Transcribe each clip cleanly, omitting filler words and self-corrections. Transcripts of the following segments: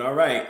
All right.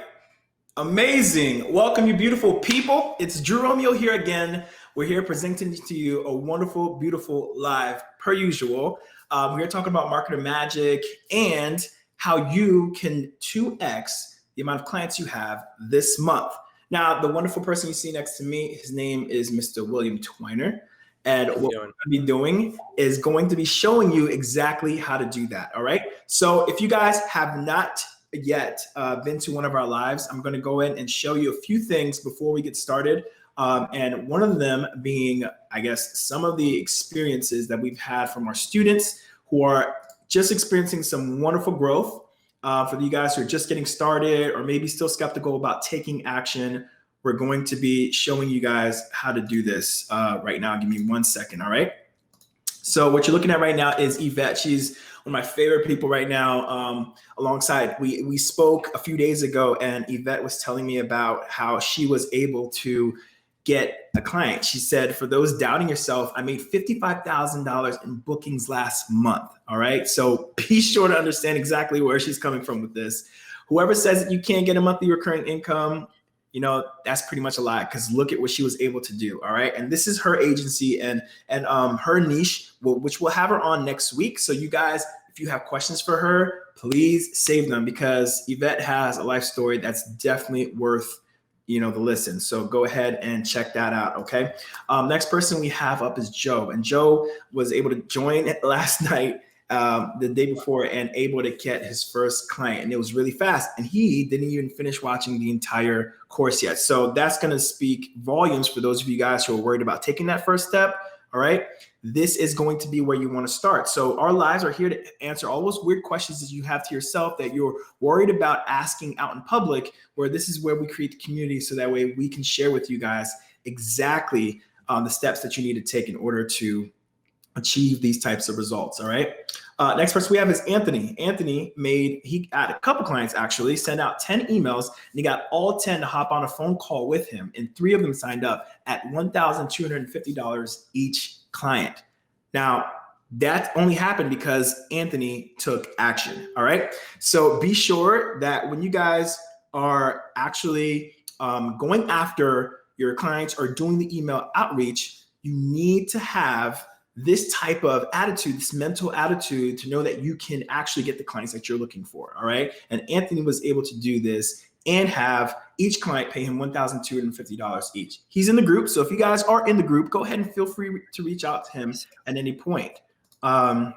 Amazing. Welcome, you beautiful people. It's Drew Romeo here again. We're here presenting to you a wonderful, beautiful live per usual. We're here talking about Marketer Magic and how you can 2x the amount of clients you have this month. Now, the wonderful person you see next to me, his name is Mr. William Twiner. And what we're going to be doing is going to be showing you exactly how to do that. All right. So if you guys have not yet been to one of our lives, I'm going to go in and show you a few things before we get started. And one of them being, I guess, some of the experiences that we've had from our students who are just experiencing some wonderful growth. For you guys who are just getting started or maybe still skeptical about taking action, we're going to be showing you guys how to do this right now. Give me 1 second, all right? So what you're looking at right now is Yvette. She's one of my favorite people right now. Alongside, we spoke a few days ago, and Yvette was telling me about how she was able to get a client. She said, for those doubting yourself, I made $55,000 in bookings last month, all right? So be sure to understand exactly where she's coming from with this. Whoever says that you can't get a monthly recurring income, you know, that's pretty much a lie, because look at what she was able to do. All right. And this is her agency and her niche, which we'll have her on next week. So you guys, if you have questions for her, please save them, because Yvette has a life story that's definitely worth, you know, the listen. So go ahead and check that out. Okay. Next person we have up is Joe, and Joe was able to join last night, the day before, and able to get his first client, and it was really fast, and he didn't even finish watching the entire course yet. So that's going to speak volumes for those of you guys who are worried about taking that first step. All right, this is going to be where you want to start. So our lives are here to answer all those weird questions that you have to yourself that you're worried about asking out in public, where this is where we create the community, so that way we can share with you guys exactly the steps that you need to take in order to achieve these types of results. All right. Next person we have is Anthony. Anthony he had a couple clients actually, sent out 10 emails, and he got all 10 to hop on a phone call with him. And 3 of them signed up at $1,250 each client. Now, that only happened because Anthony took action. All right. So be sure that when you guys are actually going after your clients or doing the email outreach, you need to have this type of attitude, this mental attitude, to know that you can actually get the clients that you're looking for. All right. And Anthony was able to do this and have each client pay him $1,250 each. He's in the group. So if you guys are in the group, go ahead and feel free to reach out to him at any point. Last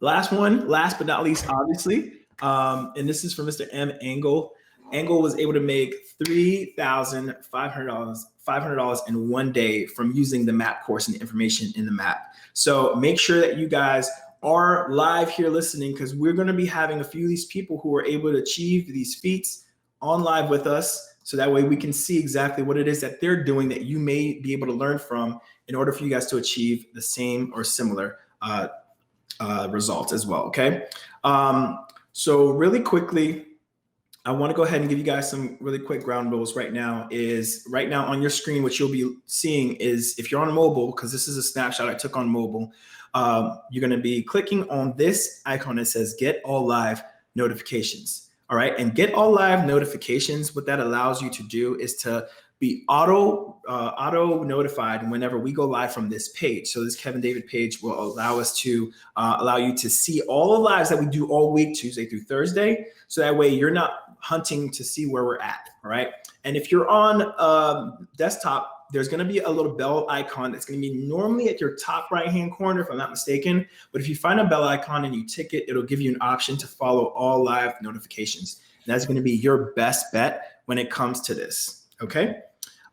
but not least, obviously, and this is from Mr. M. Angle. Angle was able to make $3,500 in 1 day from using the map course and the information in the map. So make sure that you guys are live here listening, because we're going to be having a few of these people who are able to achieve these feats on live with us. So that way we can see exactly what it is that they're doing that you may be able to learn from in order for you guys to achieve the same or similar results as well. Okay. So really quickly, I want to go ahead and give you guys some really quick ground rules right now. Right now on your screen, what you'll be seeing is, if you're on mobile, because this is a snapshot I took on mobile, you're going to be clicking on this icon that says Get All Live Notifications. All right. And Get All Live Notifications, what that allows you to do is to be auto notified whenever we go live from this page. So this Kevin David page will allow us to allow you to see all the lives that we do all week, Tuesday through Thursday. So that way you're not hunting to see where we're at. All right. And if you're on desktop, there's going to be a little bell icon that's going to be normally at your top right-hand corner, if I'm not mistaken. But if you find a bell icon and you tick it, it'll give you an option to follow all live notifications. And that's going to be your best bet when it comes to this. Okay.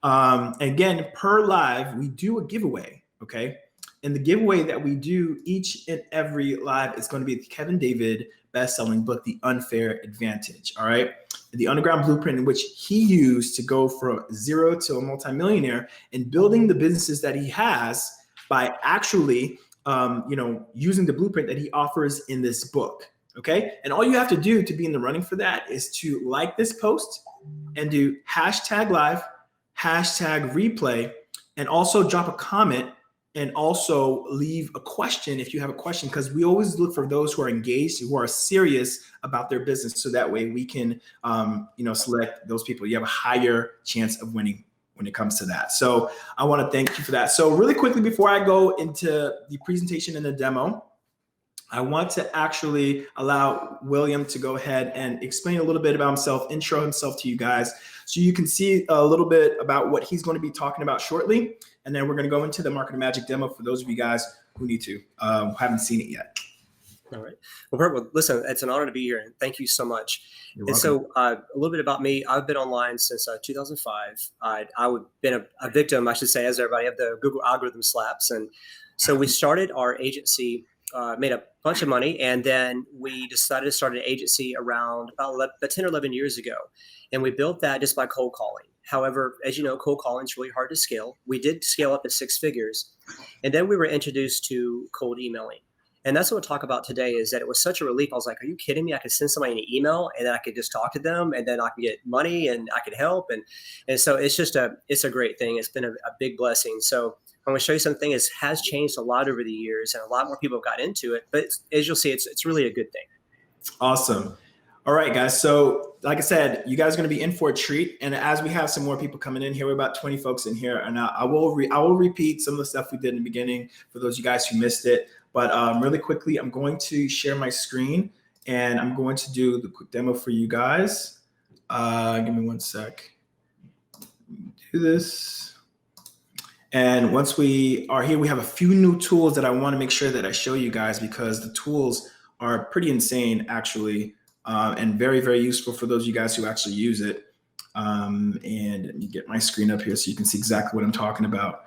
Again, per live, we do a giveaway. Okay. And the giveaway that we do each and every live is going to be the Kevin David best-selling book, The Unfair Advantage. All right. The underground blueprint in which he used to go from zero to a multimillionaire and building the businesses that he has by actually, using the blueprint that he offers in this book. Okay. And all you have to do to be in the running for that is to like this post and do #live, #replay, and also drop a comment and also leave a question if you have a question, because we always look for those who are engaged, who are serious about their business. So that way we can, select those people. You have a higher chance of winning when it comes to that. So I want to thank you for that. So really quickly, before I go into the presentation and the demo, I want to actually allow William to go ahead and explain a little bit about himself, intro himself to you guys, so you can see a little bit about what he's going to be talking about shortly. And then we're going to go into the MarketerMagic demo for those of you guys who need to, haven't seen it yet. All right. Well, perfect. Listen, it's an honor to be here, and thank you so much. You're and welcome. so a little bit about me. I've been online since 2005. I've been a victim, I should say, as everybody, of the Google algorithm slaps. And so we started our agency, made a bunch of money, and then we decided to start an agency around about 10 or 11 years ago. And we built that just by cold calling. However, as you know, cold calling is really hard to scale. We did scale up to 6 figures. And then we were introduced to cold emailing. And that's what we'll talk about today, is that it was such a relief. I was like, are you kidding me? I could send somebody an email and then I could just talk to them, and then I can get money and I could help. And so it's a great thing. It's been a big blessing. So I'm going to show you something that has changed a lot over the years, and a lot more people have got into it. But as you'll see, it's really a good thing. Awesome. All right, guys. So like I said, you guys are going to be in for a treat. And as we have some more people coming in here, we're about 20 folks in here. And I will repeat some of the stuff we did in the beginning for those of you guys who missed it. But really quickly, I'm going to share my screen and I'm going to do the quick demo for you guys. Give me one sec. Do this. And once we are here, we have a few new tools that I want to make sure that I show you guys, because the tools are pretty insane, actually, and very, very useful for those of you guys who actually use it. And let me get my screen up here so you can see exactly what I'm talking about.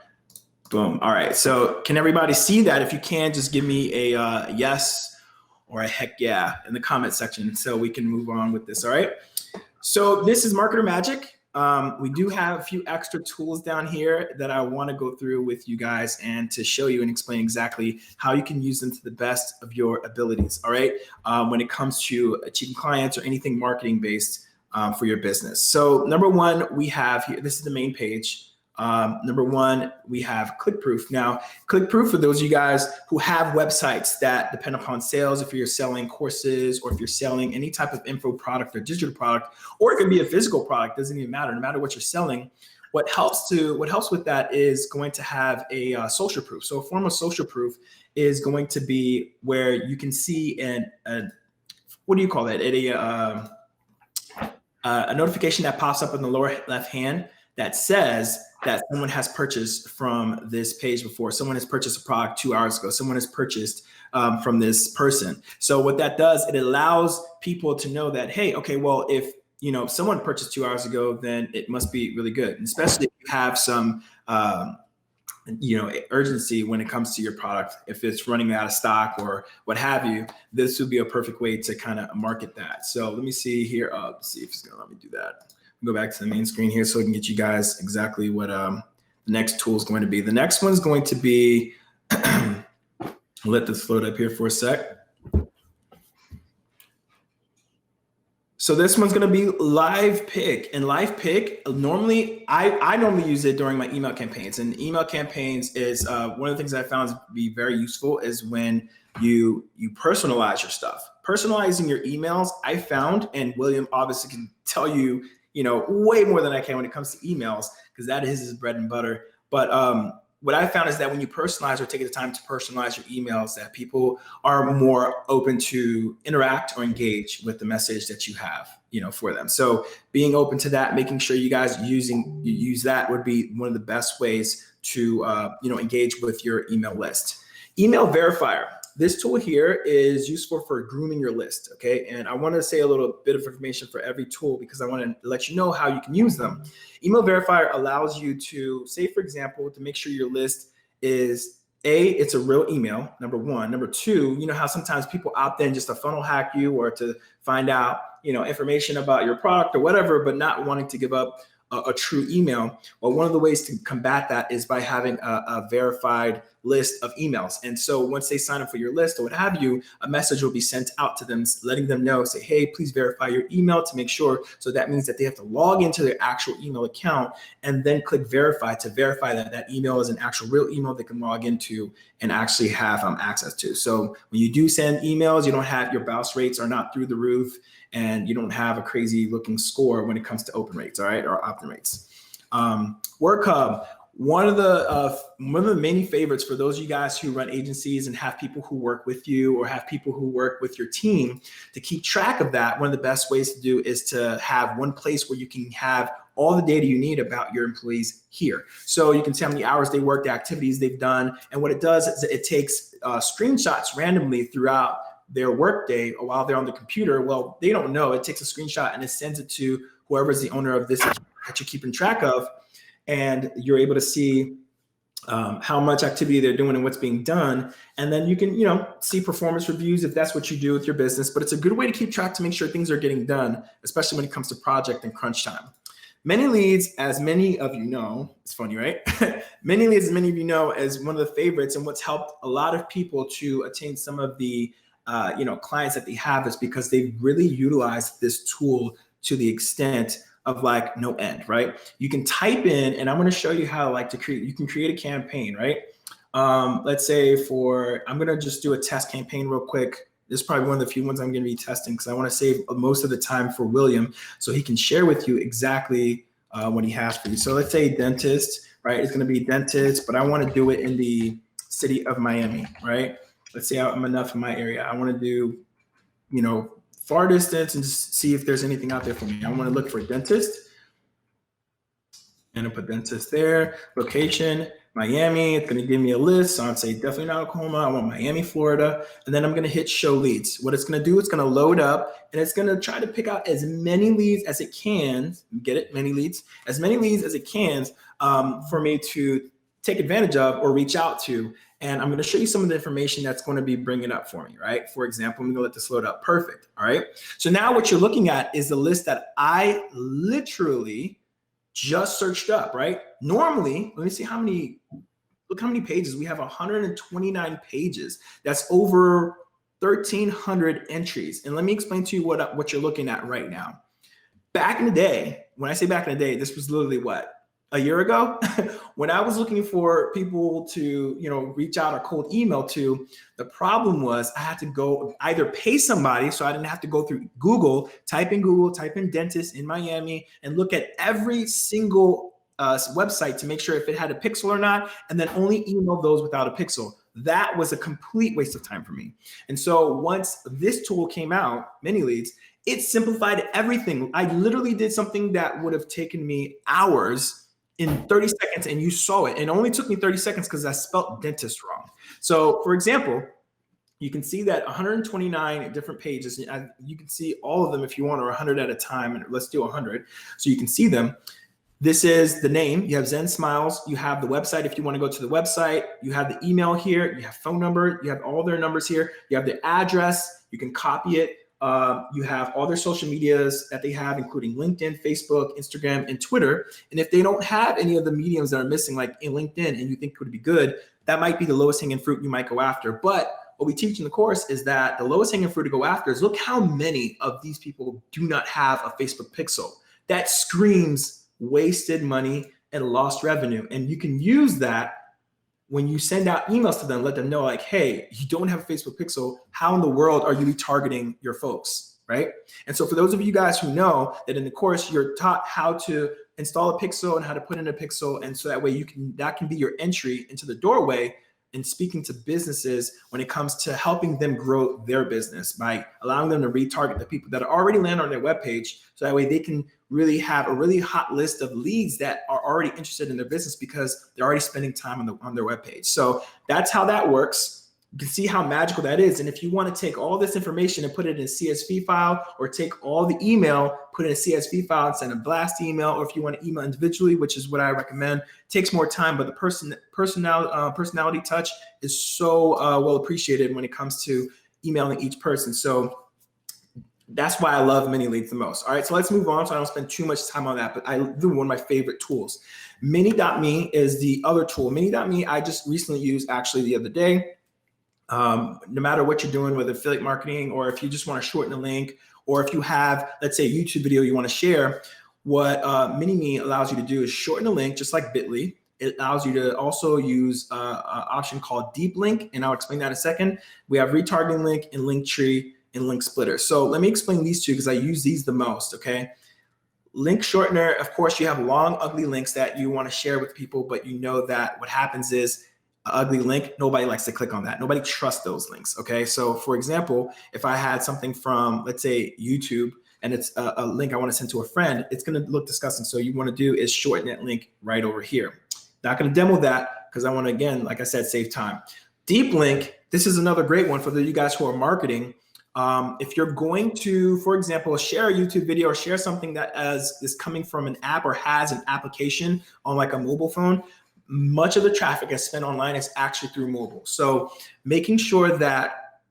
Boom. All right. So can everybody see that? If you can, just give me a yes or a heck yeah in the comment section so we can move on with this. All right. So this is MarketerMagic. We do have a few extra tools down here that I want to go through with you guys and to show you and explain exactly how you can use them to the best of your abilities. All right. When it comes to achieving clients or anything marketing based for your business. So number one, we have here, this is the main page. Number one, we have ClickProof. Now, ClickProof, for those of you guys who have websites that depend upon sales, if you're selling courses or if you're selling any type of info product or digital product, or it can be a physical product, doesn't even matter, no matter what you're selling. What helps with that is going to have a social proof. So a form of social proof is going to be where you can see what do you call that? A notification that pops up in the lower left hand that says that someone has purchased from this page before. Someone has purchased a product 2 hours ago. Someone has purchased from this person. So what that does, it allows people to know that, hey, okay, well, if someone purchased 2 hours ago, then it must be really good. And especially if you have some urgency when it comes to your product. If it's running out of stock or what have you, this would be a perfect way to kind of market that. So let me see here. Let's see if it's gonna let me do that. Go back to the main screen here so I can get you guys exactly what the next tool is going to be. The next one's going to be, let this load up here for a sec. So this one's going to be Livepic. And Livepic, normally, I normally use it during my email campaigns. And email campaigns is one of the things I found to be very useful is when you personalize your stuff. Personalizing your emails, I found, and William obviously can tell you, way more than I can when it comes to emails, because that is his bread and butter. But what I found is that when you personalize or take the time to personalize your emails, that people are more open to interact or engage with the message that you have, for them. So being open to that, making sure you guys use that would be one of the best ways to, engage with your email list. Email verifier. This tool here is useful for grooming your list, okay? And I want to say a little bit of information for every tool because I want to let you know how you can use them. Email verifier allows you to, say, for example, to make sure your list is it's a real email, number one. Number two, how sometimes people opt in just to funnel hack you or to find out, information about your product or whatever, but not wanting to give up a true email. Well, one of the ways to combat that is by having a verified list of emails. And so once they sign up for your list or what have you, a message will be sent out to them, letting them know, say, hey, please verify your email to make sure. So that means that they have to log into their actual email account and then click verify to verify that that email is an actual real email they can log into and actually have access to. So when you do send emails, you don't have your bounce rates are not through the roof, and you don't have a crazy looking score when it comes to open rates, all right, or Optimates. WorkHub, one of the many favorites for those of you guys who run agencies and have people who work with you or have people who work with your team, to keep track of that, one of the best ways to do is to have one place where you can have all the data you need about your employees here. So you can see how many hours they work, the activities they've done. And what it does is it takes screenshots randomly throughout their workday while they're on the computer. Well, they don't know. It takes a screenshot and it sends it to whoever's the owner of this that you're keeping track of. And you're able to see how much activity they're doing and what's being done. And then you can, see performance reviews if that's what you do with your business. But it's a good way to keep track to make sure things are getting done, especially when it comes to project and crunch time. ManyLeads, as many of you know, it's funny, right? ManyLeads, as many of you know, is one of the favorites, and what's helped a lot of people to attain some of the clients that they have is because they've really utilized this tool to the extent of like no end, right? You can type in, and I'm going to show you how you can create a campaign, right? Let's say I'm going to just do a test campaign real quick. This is probably one of the few ones I'm going to be testing because I want to save most of the time for William so he can share with you exactly what he has for you. So let's say dentist, right? It's going to be dentist, but I want to do it in the city of Miami, right? Let's say I'm enough in my area. I want to do, far distance and just see if there's anything out there for me. I want to look for a dentist and I'll put dentist there, location, Miami. It's going to give me a list. So I'd say definitely not Oklahoma. I want Miami, Florida. And then I'm going to hit show leads. What it's going to do, it's going to load up and it's going to try to pick out as many leads as it can. Get it? Many leads, as many leads as it can for me to take advantage of or reach out to. And I'm going to show you some of the information that's going to be bringing up for me, right? For example, I'm going to let this load up. Perfect. All right. So now what you're looking at is the list that I literally just searched up, right? Normally, let me see look how many pages. We have 129 pages. That's over 1,300 entries. And let me explain to you what you're looking at right now. Back in the day, when I say back in the day, this was literally what? A year ago, when I was looking for people to, reach out or cold email to, the problem was I had to go either pay somebody so I didn't have to go through Google, type in dentist in Miami and look at every single website to make sure if it had a pixel or not, and then only email those without a pixel. That was a complete waste of time for me. And so once this tool came out, ManyLeads, it simplified everything. I literally did something that would have taken me hours in 30 seconds, and you saw it. And it only took me 30 seconds because I spelled dentist wrong. So for example, you can see that 129 different pages. You can see all of them if you want, or 100 at a time. And let's do 100 so you can see them. This is the name. You have Zen Smiles. You have the website if you want to go to the website. You have the email here. You have phone number. You have all their numbers here. You have their address. You can copy it. You have all their social medias that they have, including LinkedIn, Facebook, Instagram, and Twitter. And if they don't have any of the mediums that are missing, like in LinkedIn, and you think would be good, that might be the lowest hanging fruit you might go after. But what we teach in the course is that the lowest hanging fruit to go after is look how many of these people do not have a Facebook pixel. That screams wasted money and lost revenue. And you can use that when you send out emails to them, let them know like, hey, you don't have a Facebook pixel. How in the world are you retargeting your folks, right? And so for those of you guys who know that in the course, you're taught how to install a pixel and how to put in a pixel. And so that way that can be your entry into the doorway in speaking to businesses when it comes to helping them grow their business by allowing them to retarget the people that already land on their webpage. So that way they can really have a really hot list of leads that are already interested in their business because they're already spending time on their webpage. So that's how that works. You can see how magical that is. And if you want to take all this information and put it in a CSV file, or take all the email, put it in a CSV file and send a blast email, or if you want to email individually, which is what I recommend, it takes more time, but the personality touch is so well appreciated when it comes to emailing each person. So That's why I love ManyLeads the most. All right, so let's move on so I don't spend too much time on that, but I do one of my favorite tools. Mini.me is the other tool. Mini.me I just recently used actually the other day. No matter what you're doing with affiliate marketing, or if you just want to shorten a link, or if you have, let's say, a YouTube video you want to share, what MiniMe allows you to do is shorten a link just like Bitly. It allows you to also use an option called deep link, and I'll explain that in a second. We have retargeting link and Linktree and link splitter. So let me explain these two because I use these the most, okay? Link shortener, of course, you have long, ugly links that you want to share with people, but you know that what happens is an ugly link, nobody likes to click on that. Nobody trusts those links, okay? So for example, if I had something from, let's say, YouTube, and it's a link I want to send to a friend, it's going to look disgusting. So you want to do is shorten that link right over here. Not going to demo that because I want to, again, like I said, save time. Deep link, this is another great one for you guys who are marketing. If you're going to, for example, share a YouTube video or share something that is coming from an app or has an application on like a mobile phone, much of the traffic that's spent online is actually through mobile. So making sure that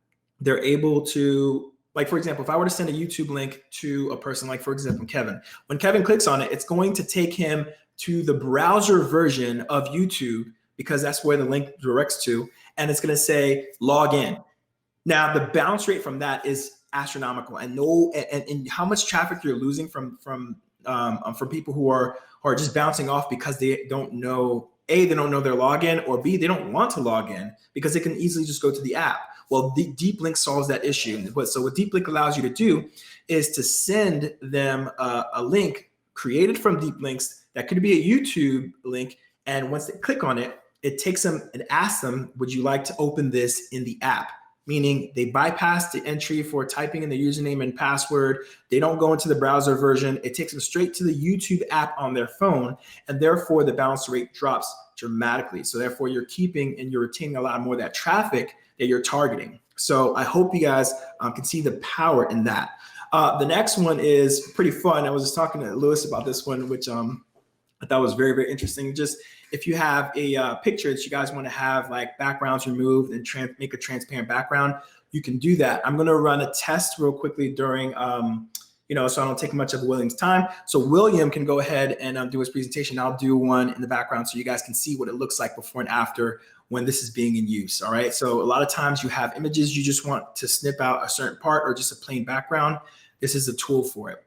they're able to, like, for example, if I were to send a YouTube link to a person, like, for example, Kevin, when Kevin clicks on it, it's going to take him to the browser version of YouTube because that's where the link directs to, and it's going to say log in. Now, the bounce rate from that is astronomical, and how much traffic you're losing from people who are just bouncing off because they don't know, A, they don't know their login, or B, they don't want to log in because they can easily just go to the app. Well, the Deep Link solves that issue. So what Deep Link allows you to do is to send them a link created from Deep Links that could be a YouTube link, and once they click on it, it takes them and asks them, would you like to open this in the app? Meaning they bypass the entry for typing in the username and password. They don't go into the browser version. It takes them straight to the YouTube app on their phone, and therefore the bounce rate drops dramatically. So therefore you're keeping and you're retaining a lot more of that traffic that you're targeting. So I hope you guys can see the power in that. The next one is pretty fun. I was just talking to Lewis about this one, which I thought was very, very interesting. Just if you have a picture that you guys want to have like backgrounds removed and make a transparent background, you can do that. I'm going to run a test real quickly during, so I don't take much of William's time. So William can go ahead and do his presentation. I'll do one in the background so you guys can see what it looks like before and after when this is being in use. All right. So a lot of times you have images you just want to snip out a certain part or just a plain background. This is a tool for it.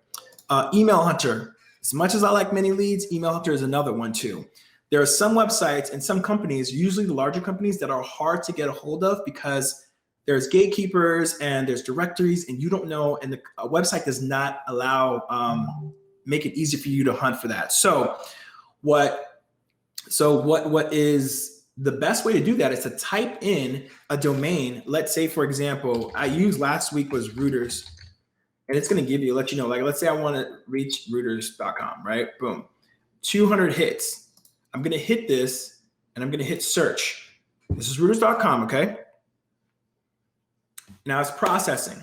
Email Hunter. As much as I like ManyLeads, Email Hunter is another one too. There are some websites and some companies, usually the larger companies, that are hard to get a hold of because there's gatekeepers and there's directories and you don't know, and the website does not allow, make it easy for you to hunt for that. So what is the best way to do that is to type in a domain. Let's say, for example, I used last week was Reuters, and it's going to let you know, like, let's say I want to reach Reuters.com, right? Boom, 200 hits. I'm going to hit this and I'm going to hit search. This is Reuters.com, okay? Now it's processing.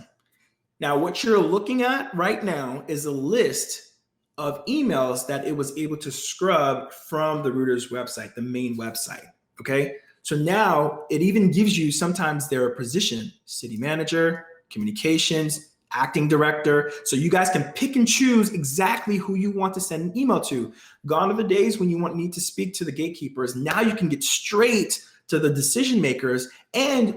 Now what you're looking at right now is a list of emails that it was able to scrub from the Reuters website, the main website, okay? So now it even gives you sometimes their position, city manager, communications, acting director. So you guys can pick and choose exactly who you want to send an email to. Gone are the days when you need to speak to the gatekeepers. Now you can get straight to the decision makers,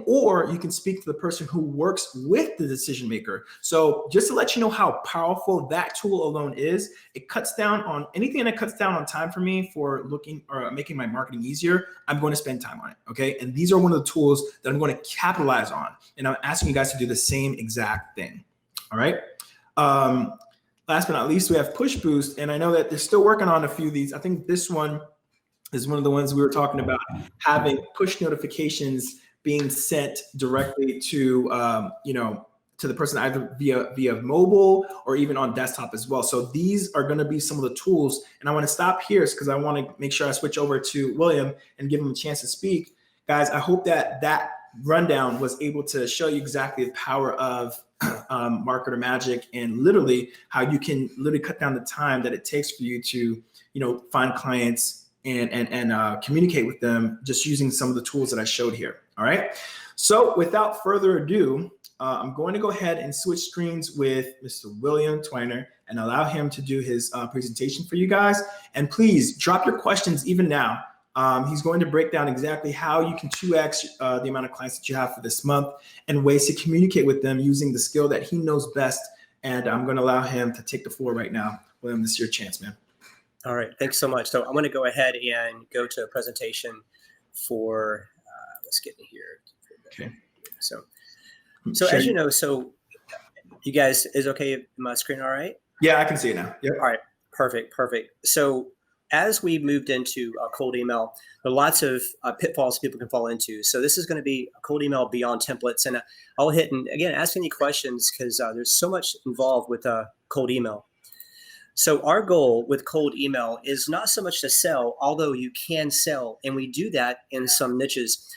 or you can speak to the person who works with the decision maker. So just to let you know how powerful that tool alone is, it cuts down on anything that cuts down on time for me for looking or making my marketing easier. I'm going to spend time on it, okay? And these are one of the tools that I'm going to capitalize on. And I'm asking you guys to do the same exact thing. All right. Last but not least, we have Push Boost. And I know that they're still working on a few of these. I think this one is one of the ones we were talking about, having push notifications being sent directly to, to the person either via mobile or even on desktop as well. So these are going to be some of the tools. And I want to stop here because I want to make sure I switch over to William and give him a chance to speak. Guys, I hope that rundown was able to show you exactly the power of MarketerMagic and literally how you can literally cut down the time that it takes for you to, find clients and communicate with them just using some of the tools that I showed here. All right. So without further ado, I'm going to go ahead and switch screens with Mr. William Twiner and allow him to do his presentation for you guys. And please drop your questions even now. He's going to break down exactly how you can 2x the amount of clients that you have for this month and ways to communicate with them using the skill that he knows best. And I'm going to allow him to take the floor right now. William, this is your chance, man. All right. Thanks so much. So I'm going to go ahead and go to a presentation for, let's get in here. Okay. So as you know, so you guys, is okay my screen all right? Yeah, I can see it now. Yep. All right. Perfect. So as we moved into cold email, there are lots of pitfalls people can fall into. So this is going to be a cold email beyond templates. And I'll hit and again, ask any questions because there's so much involved with cold email. So our goal with cold email is not so much to sell, although you can sell. And we do that in some niches.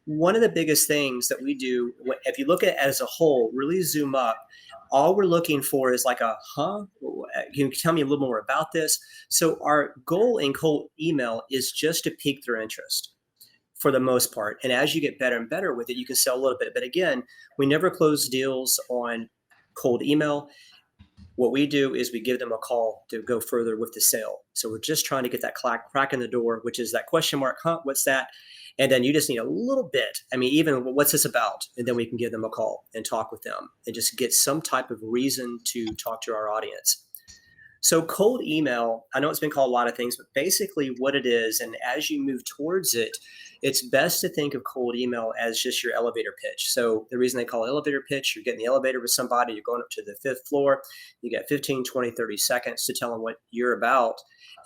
One of the biggest things that we do, if you look at it as a whole, really zoom up, all we're looking for is like can you tell me a little more about this? So our goal in cold email is just to pique their interest for the most part. And as you get better and better with it, you can sell a little bit. But again, we never close deals on cold email. What we do is we give them a call to go further with the sale. So we're just trying to get that crack in the door, which is that question mark, what's that? And then you just need a little bit. I mean, even what's this about? And then we can give them a call and talk with them and just get some type of reason to talk to our audience. So cold email, I know it's been called a lot of things, but basically what it is, and as you move towards it, it's best to think of cold email as just your elevator pitch. So the reason they call it elevator pitch, you're getting the elevator with somebody, you're going up to the 5th floor, you got 15, 20, 30 seconds to tell them what you're about.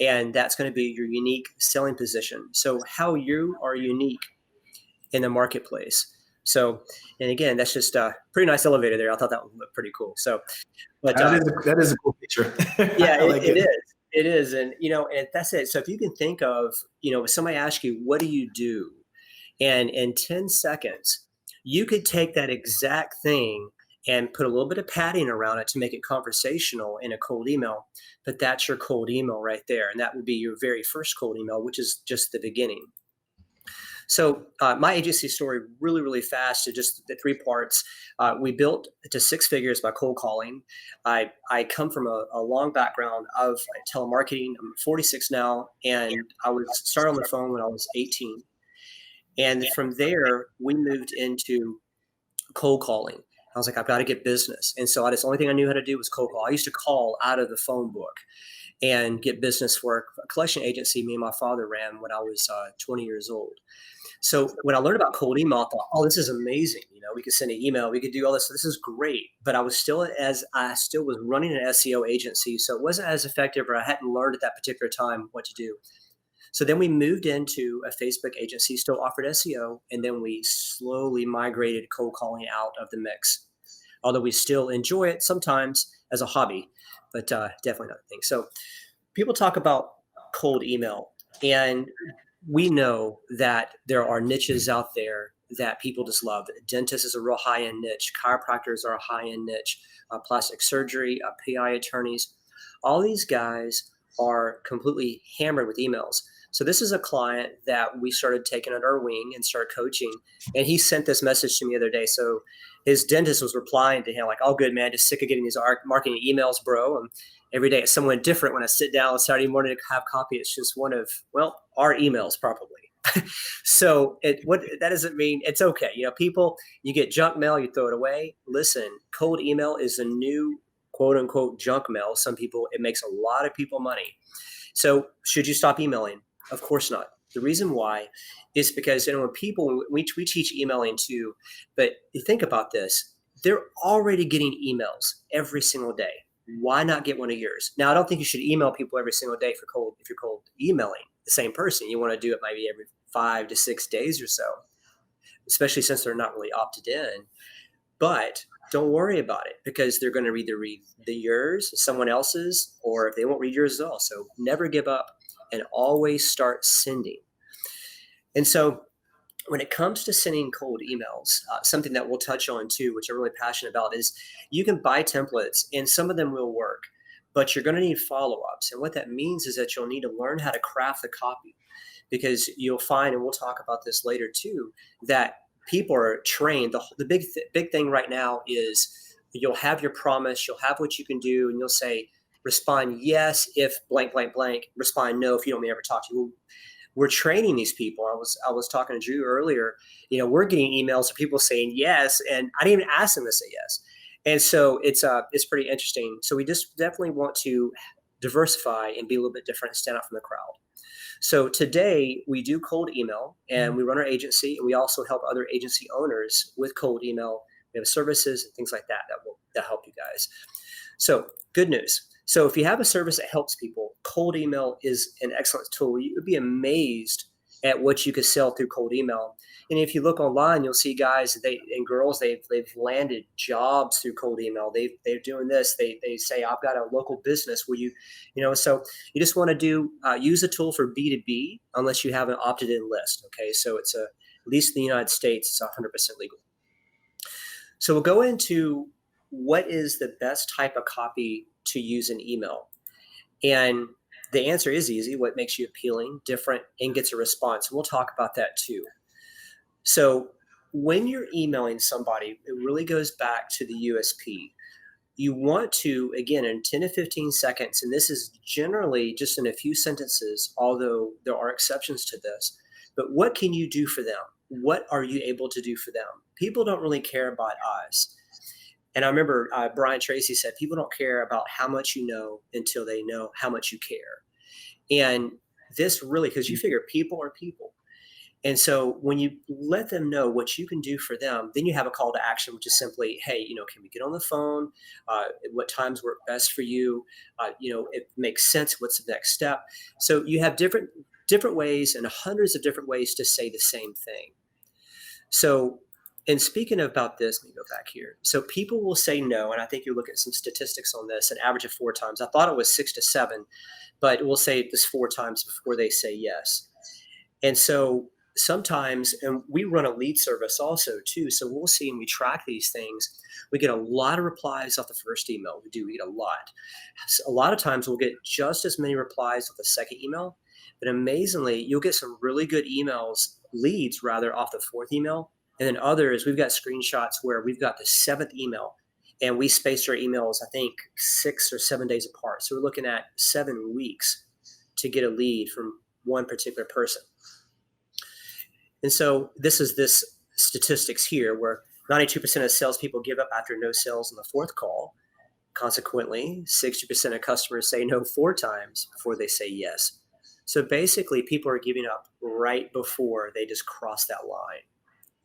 And that's going to be your unique selling position. So how you are unique in the marketplace. So, and again, that's just a pretty nice elevator there. I thought that would look pretty cool. So, but that is a cool picture. Yeah, it is. It is. And, and that's it. So if you can think of, if somebody asks you, what do you do? And in 10 seconds, you could take that exact thing and put a little bit of padding around it to make it conversational in a cold email. But that's your cold email right there. And that would be your very first cold email, which is just the beginning. So my agency story really, really fast to just the 3 parts. We built to 6 figures by cold calling. I come from a long background of telemarketing. I'm 46 now, and I was started on the phone when I was 18. And from there, we moved into cold calling. I was like, I've got to get business. And so the only thing I knew how to do was cold call. I used to call out of the phone book and get business for a collection agency me and my father ran when I was 20 years old. So when I learned about cold email, I thought, oh, this is amazing. We could send an email, we could do all this. So this is great. But I still was running an SEO agency. So it wasn't as effective, or I hadn't learned at that particular time what to do. So then we moved into a Facebook agency, still offered SEO, and then we slowly migrated cold calling out of the mix. Although we still enjoy it sometimes as a hobby, but definitely not a thing. So people talk about cold email, and we know that there are niches out there that people just love. Dentist is a real high-end niche. Chiropractors are a high-end niche. Plastic surgery, PI attorneys. All these guys are completely hammered with emails. So this is a client that we started taking under our wing and started coaching. And he sent this message to me the other day. So his dentist was replying to him like, "Oh, good, man. Just sick of getting these marketing emails, bro. And every day it's someone different. When I sit down on Saturday morning to have coffee, it's just one of, our emails probably." So that doesn't mean it's okay. People, you get junk mail, you throw it away. Listen, cold email is a new quote unquote junk mail. Some people, it makes a lot of people money. So should you stop emailing? Of course not. The reason why is because when people, we teach emailing too, but you think about this, they're already getting emails every single day. Why not get one of yours? Now, I don't think you should email people every single day if you're cold emailing the same person. You want to do it maybe every 5 to 6 days or so, especially since they're not really opted in. But don't worry about it, because they're going to either read yours, someone else's, or if they won't read yours at all. So never give up and always start sending. And so when it comes to sending cold emails, something that we'll touch on too, which I'm really passionate about, is you can buy templates and some of them will work, but you're going to need follow-ups. And what that means is that you'll need to learn how to craft the copy, because you'll find, and we'll talk about this later too, that people are trained. The big thing right now is you'll have your promise, you'll have what you can do, and you'll say, respond yes if blank, blank, blank, respond no if you don't want me to ever talk to you. We're training these people. I was talking to Drew earlier. We're getting emails of people saying yes, and I didn't even ask them to say yes. And so it's pretty interesting. So we just definitely want to diversify and be a little bit different and stand out from the crowd. So today we do cold email, and we run our agency, and we also help other agency owners with cold email. We have services and things like that that help you guys. So good news. So if you have a service that helps people, cold email is an excellent tool. You would be amazed at what you could sell through cold email. And if you look online, you'll see guys and girls, they've landed jobs through cold email. They're doing this. They say, I've got a local business. Will you, so you just want to use the tool for B2B unless you have an opted in list. Okay. So it's at least in the United States, it's 100% legal. So we'll go into what is the best type of copy to use in email. And the answer is easy. What makes you appealing, different, and gets a response. We'll talk about that too. So when you're emailing somebody, it really goes back to the USP. You want to, again, in 10 to 15 seconds, and this is generally just in a few sentences, although there are exceptions to this, but what can you do for them? What are you able to do for them? People don't really care about us. And I remember Brian Tracy said, people don't care about how much you know until they know how much you care. And this really, because you figure people are people. And so when you let them know what you can do for them, then you have a call to action, which is simply, hey, can we get on the phone? What times work best for you? It makes sense. What's the next step? So you have different ways and hundreds of different ways to say the same thing. So, and speaking about this, let me go back here. So people will say no, and I think you look at some statistics on this, an average of 4 times. I thought it was 6 to 7, but we'll say this 4 times before they say yes. And so sometimes, and we run a lead service also too, so we'll see and we track these things. We get a lot of replies off the first email. We get a lot. A lot of times we'll get just as many replies off the second email, but amazingly, you'll get some really good leads off the 4th email. And then others, we've got screenshots where we've got the 7th email and we spaced our emails, I think 6 or 7 days apart. So we're looking at 7 weeks to get a lead from one particular person. And so this statistics here where 92% of salespeople give up after no sales on the 4th call. Consequently, 60% of customers say no 4 times before they say yes. So basically people are giving up right before they just cross that line.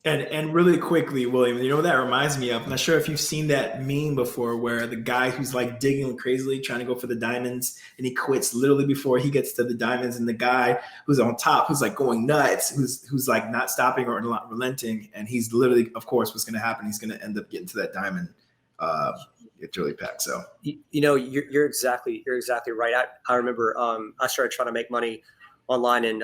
And really quickly, William, what that reminds me of? I'm not sure if you've seen that meme before where the guy who's like digging crazily, trying to go for the diamonds, and he quits literally before he gets to the diamonds. And the guy who's on top, who's like going nuts, who's like not stopping or not relenting. And he's literally, of course, what's going to happen? He's going to end up getting to that diamond. It's really packed. So, you're exactly right. I remember I started trying to make money online in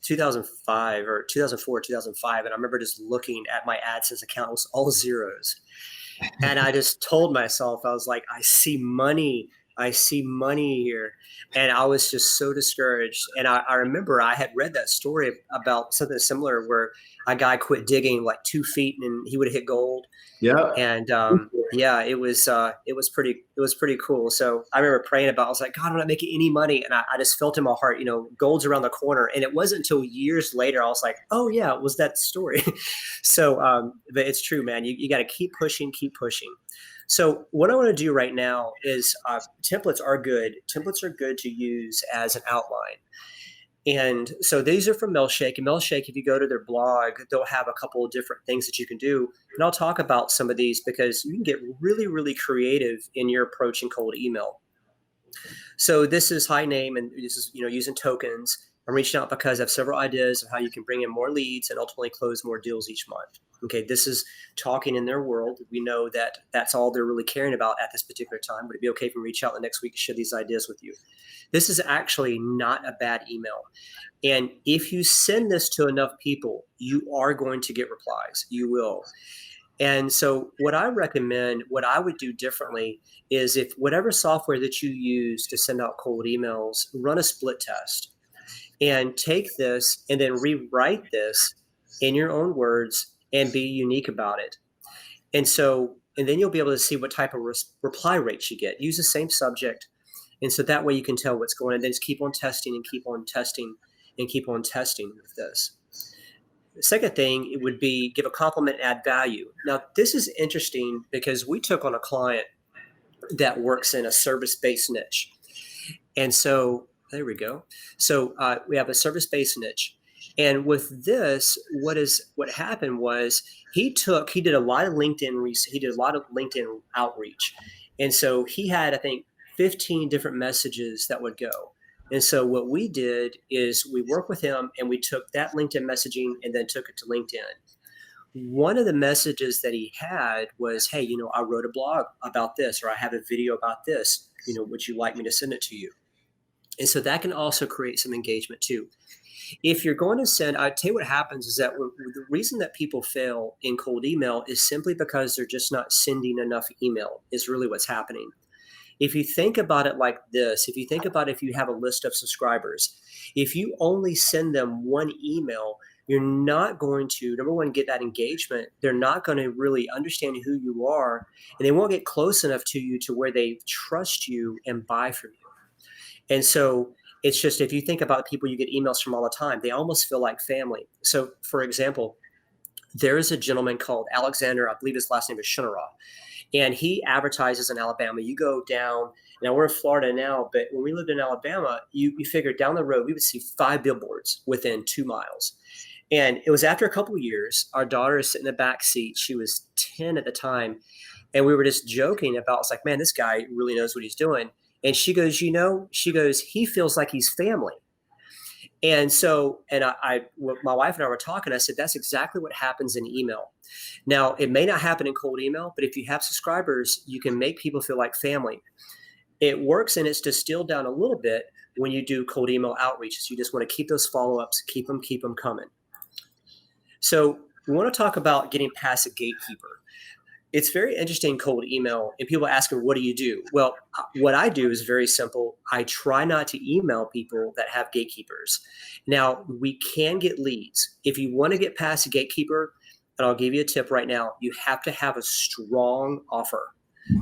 2005 or 2004, 2005. And I remember just looking at my AdSense account, it was all zeros. And I just told myself, I was like, I see money here. And I was just so discouraged. And I remember I had read that story about something similar where a guy quit digging like 2 feet and he would hit gold. Yeah. And it was pretty cool. So I remember praying about it. I was like, God, I'm not making any money. And I just felt in my heart, gold's around the corner. And it wasn't until years later, I was like, oh yeah, it was that story. So, but it's true, man. You got to keep pushing. So what I want to do right now is templates are good. Templates are good to use as an outline. And so these are from Mailshake. And Mailshake, if you go to their blog, they'll have a couple of different things that you can do. And I'll talk about some of these because you can get really, really creative in your approach in cold email. So this is high name, and this is using tokens. I'm reaching out because I have several ideas of how you can bring in more leads and ultimately close more deals each month. Okay, this is talking in their world. We know that that's all they're really caring about at this particular time. Would it be okay if we reach out the next week to share these ideas with you? This is actually not a bad email. And if you send this to enough people, you are going to get replies. You will. And so what I recommend, what I would do differently is if whatever software that you use to send out cold emails, run a split test and take this and then rewrite this in your own words and be unique about it. And then you'll be able to see what type of reply rates you get. Use the same subject. And so that way you can tell what's going on. And then just keep on testing and keep on testing and keep on testing with this. The second thing, it would be give a compliment, add value. Now, this is interesting because we took on a client that works in a service-based niche. And so there we go. So we have a service-based niche. And with this, what happened was he did a lot of LinkedIn outreach. And so he had, I think, 15 different messages that would go. And so what we did is we worked with him and we took that LinkedIn messaging and then took it to LinkedIn. One of the messages that he had was, hey, I wrote a blog about this, or I have a video about this, would you like me to send it to you? And so that can also create some engagement too. If you're going to send, I'd tell you what happens is that the reason that people fail in cold email is simply because they're just not sending enough email is really what's happening. If you think about it like this, if you have a list of subscribers, if you only send them one email, you're not going to, number one, get that engagement. They're not going to really understand who you are, and they won't get close enough to you to where they trust you and buy from you. And so it's just, if you think about people you get emails from all the time, they almost feel like family. So for example, there is a gentleman called Alexander, I believe his last name is Shunaroff, and he advertises in Alabama. You go down, now we're in Florida now, but when we lived in Alabama, you figure down the road, we would see 5 billboards within 2 miles. And it was after a couple of years, our daughter is sitting in the back seat. She was 10 at the time. And we were just joking about, it's like, man, this guy really knows what he's doing. And she goes, he feels like he's family. And so, my wife and I were talking, I said, that's exactly what happens in email. Now, it may not happen in cold email, but if you have subscribers, you can make people feel like family. It works, and it's distilled down a little bit when you do cold email outreaches. You just want to keep those follow-ups, keep them coming. So we want to talk about getting past a gatekeeper. It's very interesting, cold email, and people ask me, what do you do? Well, what I do is very simple. I try not to email people that have gatekeepers. Now, we can get leads. If you want to get past a gatekeeper, and I'll give you a tip right now, you have to have a strong offer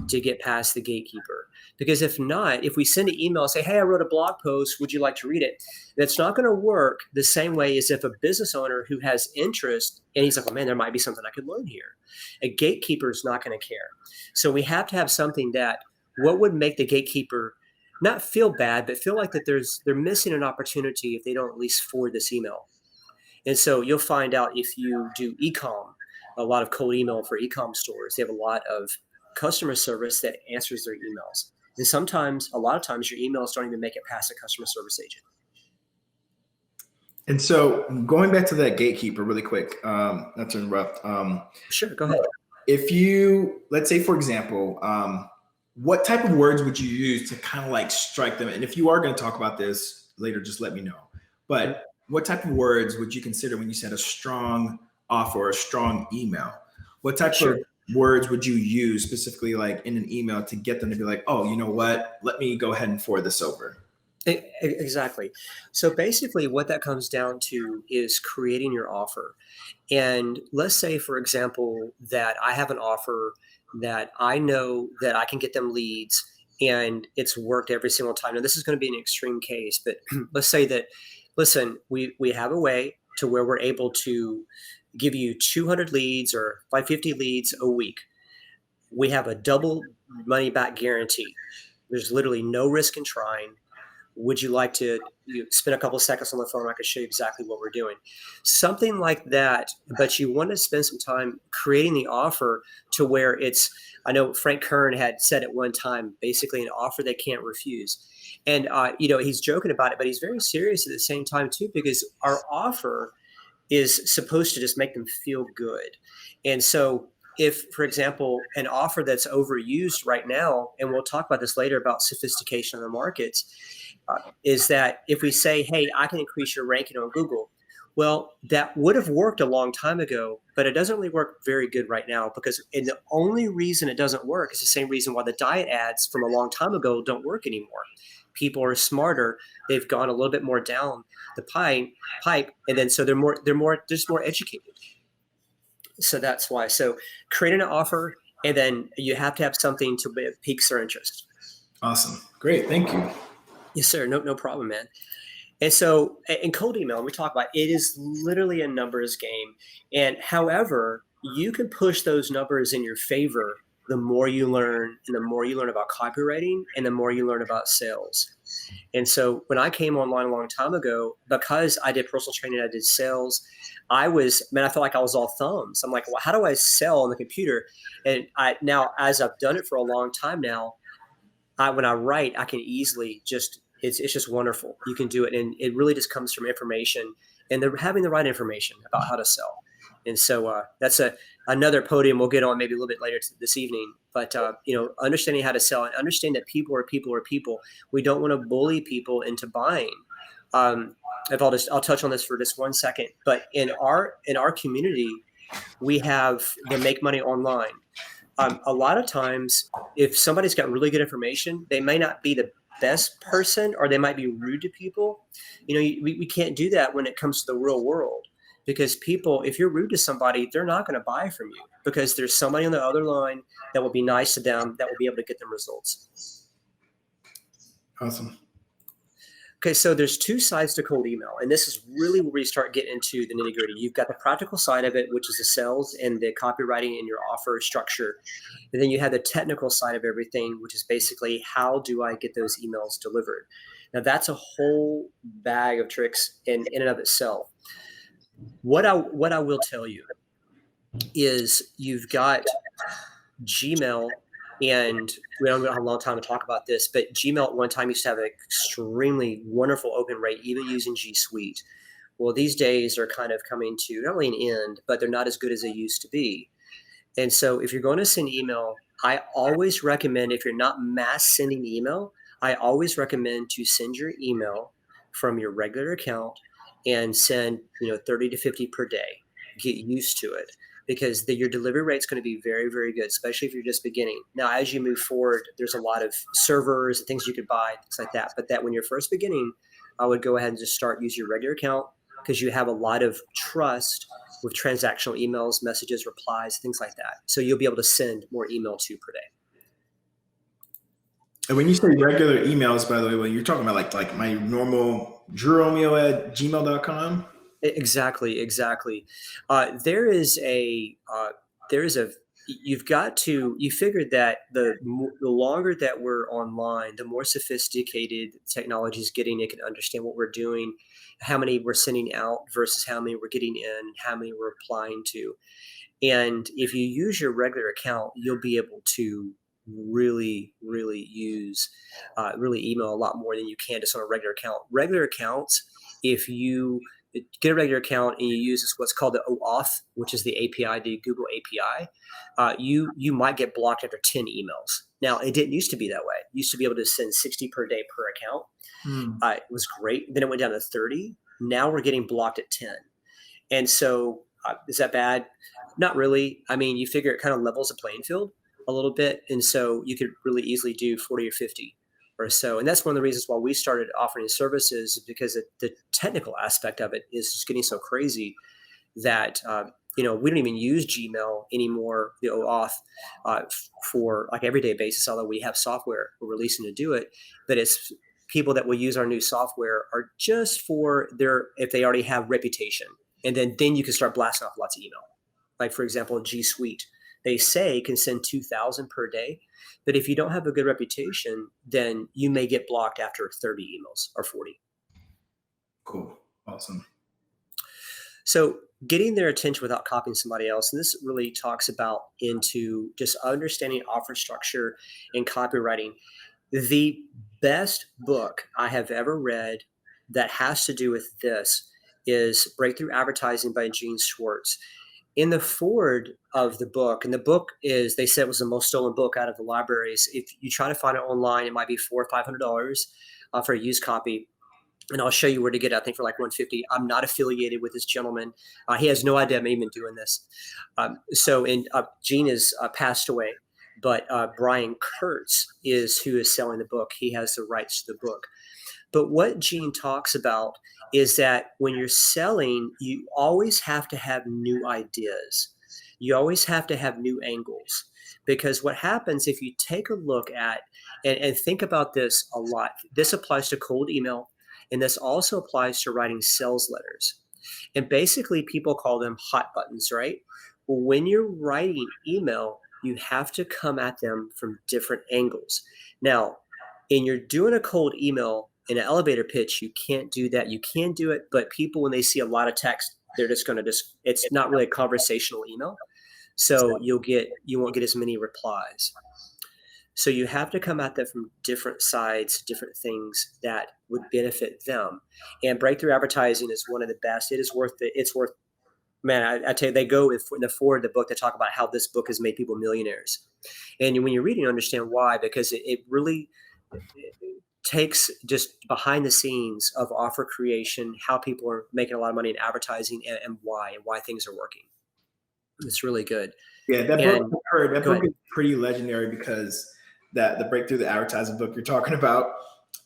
to get past the gatekeeper. Because if not, if we send an email and say, hey, I wrote a blog post, would you like to read it? That's not going to work the same way as if a business owner who has interest and he's like, oh man, there might be something I could learn here. A gatekeeper is not going to care. So we have to have something that, what would make the gatekeeper not feel bad, but feel like that they're missing an opportunity if they don't at least forward this email. And so you'll find out if you do e-com, a lot of cold email for e-com stores, they have a lot of customer service that answers their emails. And a lot of times your emails don't even make it past a customer service agent. And so going back to that gatekeeper really quick, not to interrupt. Sure, go ahead. If you, let's say, for example, what type of words would you use to kind of like strike them? And if you are going to talk about this later, just let me know. But what type of words would you consider when you said a strong offer or a strong email? What type of words would you use specifically like in an email to get them to be like, oh, you know what, let me go ahead and forward this over? Exactly. So basically what that comes down to is creating your offer. And let's say, for example, that I have an offer that I know that I can get them leads and it's worked every single time. Now, this is going to be an extreme case, but let's say that, listen, we have a way to where we're able to give you 200 leads or 550 leads a week. We have a double money back guarantee. There's literally no risk in trying. Would you like to spend a couple of seconds on the phone? I can show you exactly what we're doing. Something like that, but you want to spend some time creating the offer to where it's, I know Frank Kern had said at one time, basically an offer they can't refuse. And, he's joking about it, but he's very serious at the same time too, because our offer is supposed to just make them feel good. And so if, for example, an offer that's overused right now, and we'll talk about this later about sophistication in the markets, is that if we say, hey, I can increase your ranking on Google, well, that would have worked a long time ago, but it doesn't really work very good right now and the only reason it doesn't work is the same reason why the diet ads from a long time ago don't work anymore. People are smarter. They've gone a little bit more down the pipe, and then so they're more educated. So that's why. So creating an offer, and then you have to have something to pique their interest. Awesome. Great. Thank you. Yes, sir. No problem, man. And so in cold email, we talk about it is literally a numbers game. And however, you can push those numbers in your favor the more you learn, and the more you learn about copywriting, and the more you learn about sales. And so when I came online a long time ago, because I did personal training, I did sales, I felt like I was all thumbs. I'm like, well, how do I sell on the computer? And now, as I've done it for a long time now, when I write, I can easily it's just wonderful. You can do it. And it really just comes from information, and they're having the right information about how to sell. And so that's another podium we'll get on maybe a little bit later this evening. But understanding how to sell, and understand that people are people. We don't want to bully people into buying. I'll touch on this for just 1 second. But in our community, we have the Make Money Online. A lot of times, if somebody's got really good information, they may not be the best person, or they might be rude to people. We can't do that when it comes to the real world. Because people, if you're rude to somebody, they're not going to buy from you, because there's somebody on the other line that will be nice to them, that will be able to get them results. Awesome. Okay, so there's two sides to cold email, and this is really where we start getting into the nitty gritty. You've got the practical side of it, which is the sales and the copywriting and your offer structure. And then you have the technical side of everything, which is basically, how do I get those emails delivered? Now, that's a whole bag of tricks in and of itself. What I will tell you is, you've got Gmail, and we don't have a long time to talk about this, but Gmail at one time used to have an extremely wonderful open rate, even using G Suite. Well, these days are kind of coming to not only an end, but they're not as good as they used to be. And so if you're going to send email, I always recommend, if you're not mass sending email, I always recommend to send your email from your regular account and send 30 to 50 per day. Get used to it, because your delivery rate is going to be very, very good, especially if you're just beginning. Now, as you move forward, there's a lot of servers and things you could buy, things like that. But when you're first beginning, I would go ahead and just use your regular account, because you have a lot of trust with transactional emails, messages, replies, things like that. So you'll be able to send more email to per day. And when you say regular emails, by the way, when you're talking about like my normal dromeo@gmail.com? Exactly. You figured that the longer that we're online, the more sophisticated technology is getting. It can understand what we're doing, how many we're sending out versus how many we're getting in, how many we're replying to. And if you use your regular account, you'll be able to really email a lot more than you can just on a regular account. Regular accounts, if you get a regular account and you use what's called the OAuth, which is the API, the Google API, you might get blocked after 10 emails. Now, it didn't used to be that way. You used to be able to send 60 per day per account. It was great. Then it went down to 30. Now we're getting blocked at 10. And so is that bad? Not really. I mean, you figure it kind of levels the playing field a little bit. And so you could really easily do 40 or 50 or so. And that's one of the reasons why we started offering services, because the technical aspect of it is just getting so crazy that, we don't even use Gmail anymore, the OAuth, for like everyday basis, although we have software we're releasing to do it. But it's people that will use our new software are just for if they already have reputation. And then you can start blasting off lots of email. Like, for example, G Suite, they say can send 2,000 per day. But if you don't have a good reputation, then you may get blocked after 30 emails or 40. Cool. Awesome. So getting their attention without copying somebody else. And this really talks about into just understanding offer structure and copywriting. The best book I have ever read that has to do with this is Breakthrough Advertising by Gene Schwartz. In the foreword of the book, and the book is, they said it was the most stolen book out of the libraries. If you try to find it online, it might be $400 or $500 for a used copy. And I'll show you where to get it, I think for like $150. I'm not affiliated with this gentleman. He has no idea I'm even doing this. Gene is passed away, but Brian Kurtz is who is selling the book. He has the rights to the book. But what Gene talks about is that when you're selling, you always have to have new ideas. You always have to have new angles, because what happens if you take a look at and think about this a lot, this applies to cold email, and this also applies to writing sales letters. And basically, people call them hot buttons, right? When you're writing email, you have to come at them from different angles. Now, and you're doing a cold email in an elevator pitch, you can't do that. You can do it, but people, when they see a lot of text, they're just going to it's not really a conversational email. So you won't get as many replies. So you have to come at that from different sides, different things that would benefit them. And breakthrough advertising is one of the best. It's worth, man, I tell you, they go in the forward of the book, they talk about how this book has made people millionaires. And when you're reading, you understand why, because it really takes just behind the scenes of offer creation, how people are making a lot of money in advertising, and why things are working. It's really good. Yeah, that book is pretty legendary, because the breakthrough the advertising book you're talking about,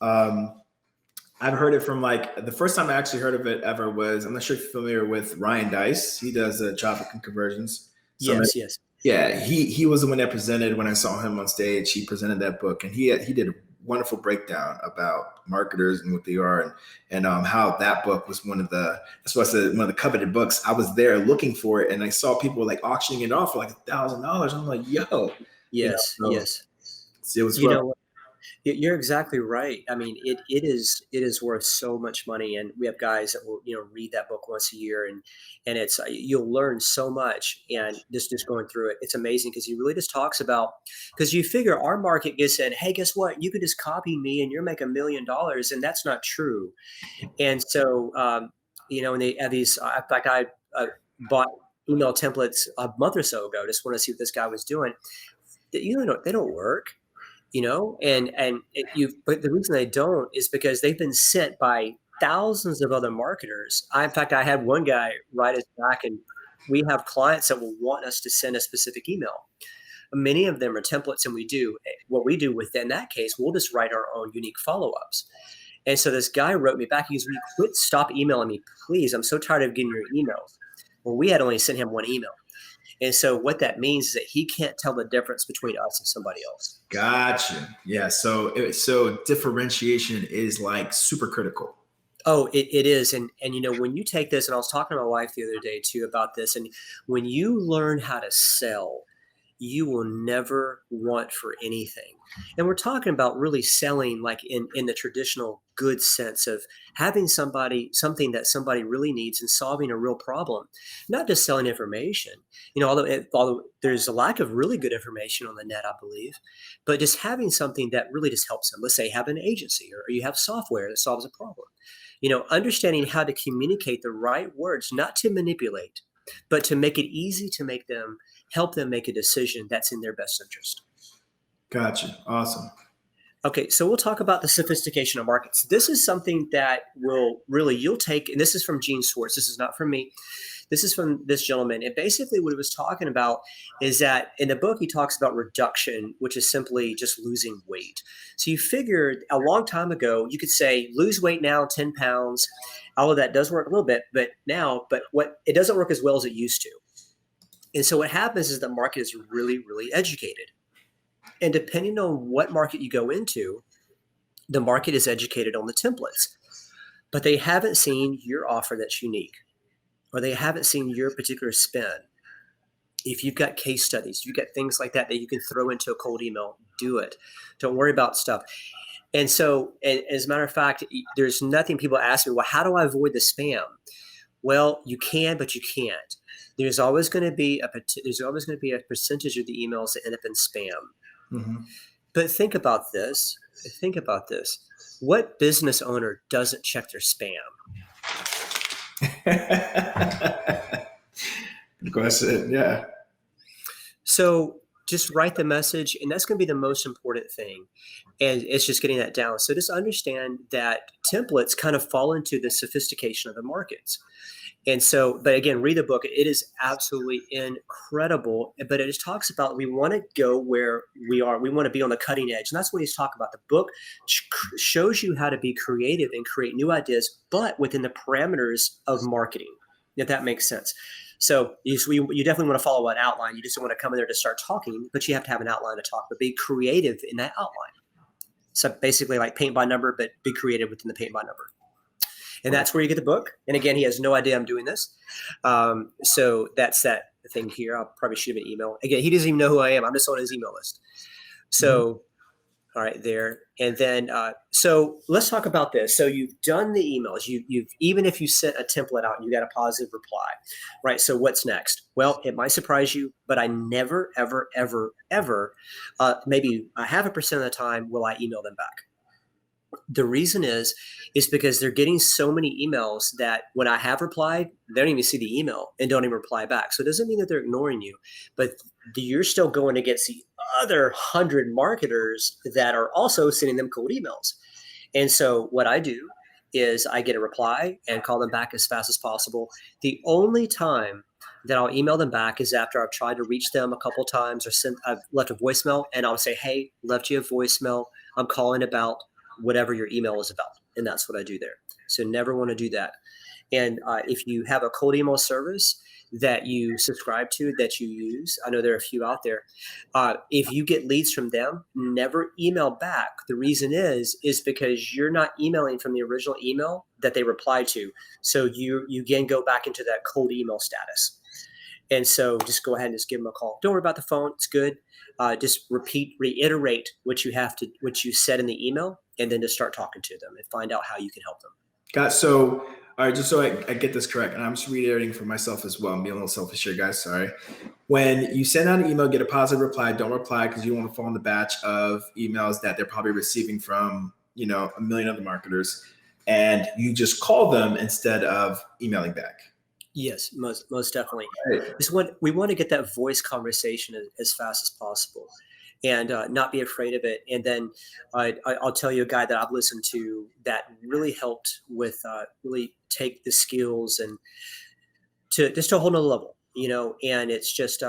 I've heard it from, like, the first time I actually heard of it ever was, I'm not sure if you're familiar with Ryan Dice. He does traffic and conversions. So Yes. Yeah, he was the one that presented when I saw him on stage. He presented that book, and he did a wonderful breakdown about marketers and what they are, and how that book was that's why I said one of the coveted books. I was there looking for it, and I saw people like auctioning it off for like $1,000. I'm like, yo, yes. It was You're exactly right. I mean, it is worth so much money, and we have guys that will read that book once a year, and it's you'll learn so much. And just going through it, it's amazing, because he really just talks about, because you figure our market gets in, hey, guess what? You could just copy me and you're making $1 million, and that's not true. And so and they have these. In fact, I bought email templates a month or so ago. Just want to see what this guy was doing. They don't work. But the reason they don't is because they've been sent by thousands of other marketers. In fact, I had one guy write us back, and we have clients that will want us to send a specific email. Many of them are templates, and what we do within that case, we'll just write our own unique follow-ups. And so this guy wrote me back. He goes, stop emailing me, please. I'm so tired of getting your emails. Well, we had only sent him one email. And so what that means is that he can't tell the difference between us and somebody else. Gotcha. Yeah. So differentiation is like super critical. Oh, it is. And when you take this, and I was talking to my wife the other day too about this, and when you learn how to sell, you will never want for anything. And we're talking about really selling like in the traditional good sense of having something that somebody really needs and solving a real problem, not just selling information. Although there's a lack of really good information on the net, I believe, but just having something that really just helps them. Let's say have an agency, or you have software that solves a problem. Understanding how to communicate the right words, not to manipulate, but to make it easy to help them make a decision that's in their best interest. Gotcha. Awesome. Okay, so we'll talk about the sophistication of markets. This is something that you'll take, and this is from Gene Schwartz. This is not from me. This is from this gentleman. And basically what he was talking about is that in the book, he talks about reduction, which is simply just losing weight. So you figured a long time ago, you could say, lose weight now, 10 pounds. All of that does work a little bit, but what it doesn't work as well as it used to. And so what happens is the market is really, really educated. And depending on what market you go into, the market is educated on the templates, but they haven't seen your offer that's unique, or they haven't seen your particular spin. If you've got case studies, you've got things like that you can throw into a cold email, do it. Don't worry about stuff. And so, and as a matter of fact, there's nothing people ask me, well, how do I avoid the spam? Well, you can, but you can't. There's always going to be a percentage of the emails that end up in spam. Mm-hmm. But think about this. What business owner doesn't check their spam? Good question. Yeah. So just write the message, and that's going to be the most important thing. And it's just getting that down. So just understand that templates kind of fall into the sophistication of the markets. And so, but again, read the book. It is absolutely incredible. But it just talks about, we want to go where we are. We want to be on the cutting edge. And that's what he's talking about. The book shows you how to be creative and create new ideas, but within the parameters of marketing, if that makes sense. So you definitely want to follow an outline. You just don't want to come in there to start talking, but you have to have an outline to talk, but be creative in that outline. So basically like paint by number, but be creative within the paint by number. And that's where you get the book. And again, he has no idea I'm doing this. So that's that thing here. I'll probably shoot him an email. Again, he doesn't even know who I am. I'm just on his email list. So, all right, there. And then, so let's talk about this. So you've done the emails. You've even if you sent a template out and you got a positive reply, right? So what's next? Well, it might surprise you, but I never, ever, ever, ever, maybe 0.5% of the time will I email them back. The reason is because they're getting so many emails that when I have replied, they don't even see the email and don't even reply back. So it doesn't mean that they're ignoring you, but you're still going against the other 100 marketers that are also sending them cold emails. And so what I do is I get a reply and call them back as fast as possible. The only time that I'll email them back is after I've tried to reach them a couple of times or I've left a voicemail, and I'll say, hey, left you a voicemail. I'm calling about whatever your email is about. And that's what I do there. So never want to do that. And if you have a cold email service that you subscribe to, that you use, I know there are a few out there. If you get leads from them, never email back. The reason is because you're not emailing from the original email that they replied to. So you again go back into that cold email status. And so just go ahead and just give them a call. Don't worry about the phone. It's good. Just reiterate what you said in the email, and then just start talking to them and find out how you can help them. So, all right, just so I get this correct, and I'm just reiterating for myself as well. I'm being a little selfish here, guys. Sorry. When you send out an email, get a positive reply. Don't reply because you don't want to fall in the batch of emails that they're probably receiving from, a million other marketers, and you just call them instead of emailing back. Yes, most definitely. Right. We want to get that voice conversation as fast as possible, and not be afraid of it. And then I'll tell you a guy that I've listened to that really helped with really take the skills and to a whole nother level, and it's just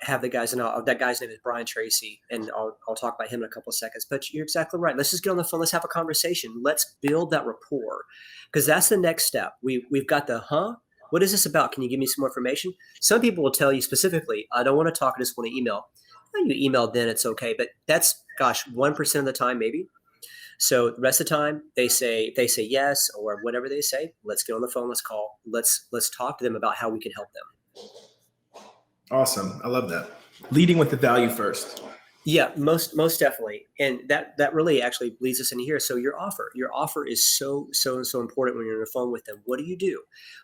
have the guys, and that guy's name is Brian Tracy, and I'll talk about him in a couple of seconds. But you're exactly right. Let's just get on the phone. Let's have a conversation. Let's build that rapport, because that's the next step. We've got the what is this about? Can you give me some more information? Some people will tell you specifically, I don't want to talk, I just want to email. Well, you emailed then, it's okay. But that's, 1% of the time maybe. So the rest of the time they say yes, or whatever they say. Let's get on the phone, let's call. Let's talk to them about how we can help them. Awesome. I love that. Leading with the value first. Yeah, most definitely. And that really actually leads us into here. So your offer is so important when you're on the phone with them. What do you do?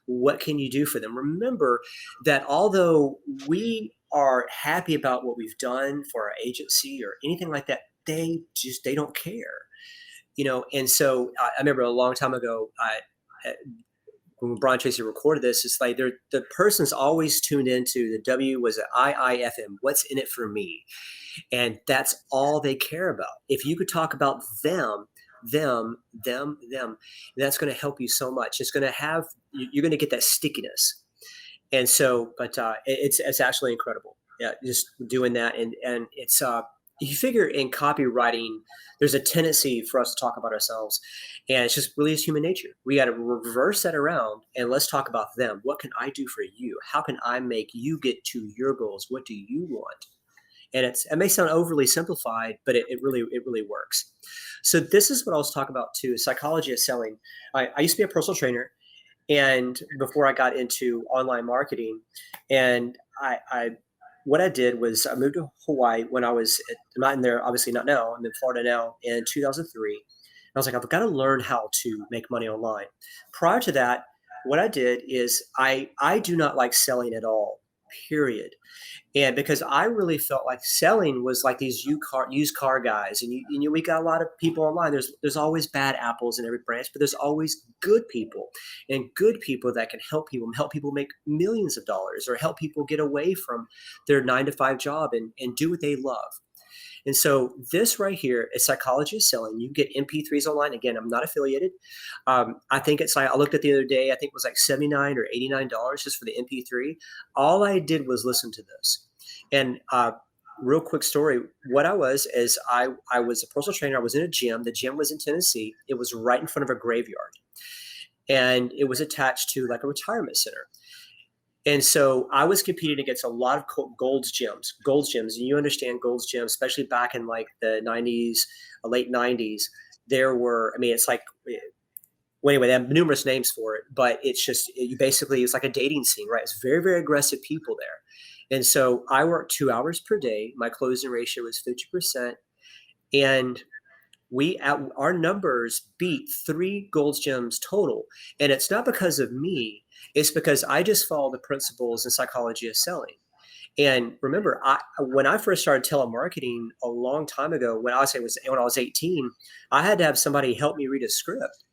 What can you do for them? Remember that although we are happy about what we've done for our agency or anything like that, they don't care, And so I remember a long time ago, when Brian Tracy recorded this, it's like the person's always tuned into the IIFM. What's in it for me? And that's all they care about. If you could talk about them, that's going to help you so much. It's going to you're going to get that stickiness. And so, but it's actually incredible. Yeah, just doing that. And it's, you figure in copywriting, there's a tendency for us to talk about ourselves, and it's just really human nature. We got to reverse that around and let's talk about them. What can I do for you? How can I make you get to your goals? What do you want? And it may sound overly simplified, but it really works. So this is what I was talking about too, psychology of selling. I used to be a personal trainer, and before I got into online marketing, and what I did was I moved to Hawaii when I was not in there, obviously not now. I'm in Florida now, in 2003. I was like, I've got to learn how to make money online. Prior to that, what I did is I do not like selling at all, period. And because I really felt like selling was like these used car guys, and we got a lot of people online. There's always bad apples in every branch, but there's always good people, and good people that can help people make millions of dollars, or help people get away from their 9-to-5 job and do what they love. And so this right here is psychology of selling. You get MP3s online. Again, I'm not affiliated. I think it's like, I looked at the other day, I think it was like $79 or $89 just for the MP3. All I did was listen to this. And real quick story, what I was is I was a personal trainer. I was in a gym. The gym was in Tennessee. It was right in front of a graveyard. And it was attached to like a retirement center. And so I was competing against a lot of Gold's gyms, and you understand Gold's gyms, especially back in like the 90s, late 90s, there were, I mean, it's like, well, anyway, they have numerous names for it, but it's just, it's like a dating scene, right? It's very, very aggressive people there. And so I worked 2 hours per day. My closing ratio was 50%. And our numbers beat 3 Gold's gyms total. And it's not because of me. It's because I just follow the principles in psychology of selling. And remember, when I first started telemarketing a long time ago, when I was 18, I had to have somebody help me read a script.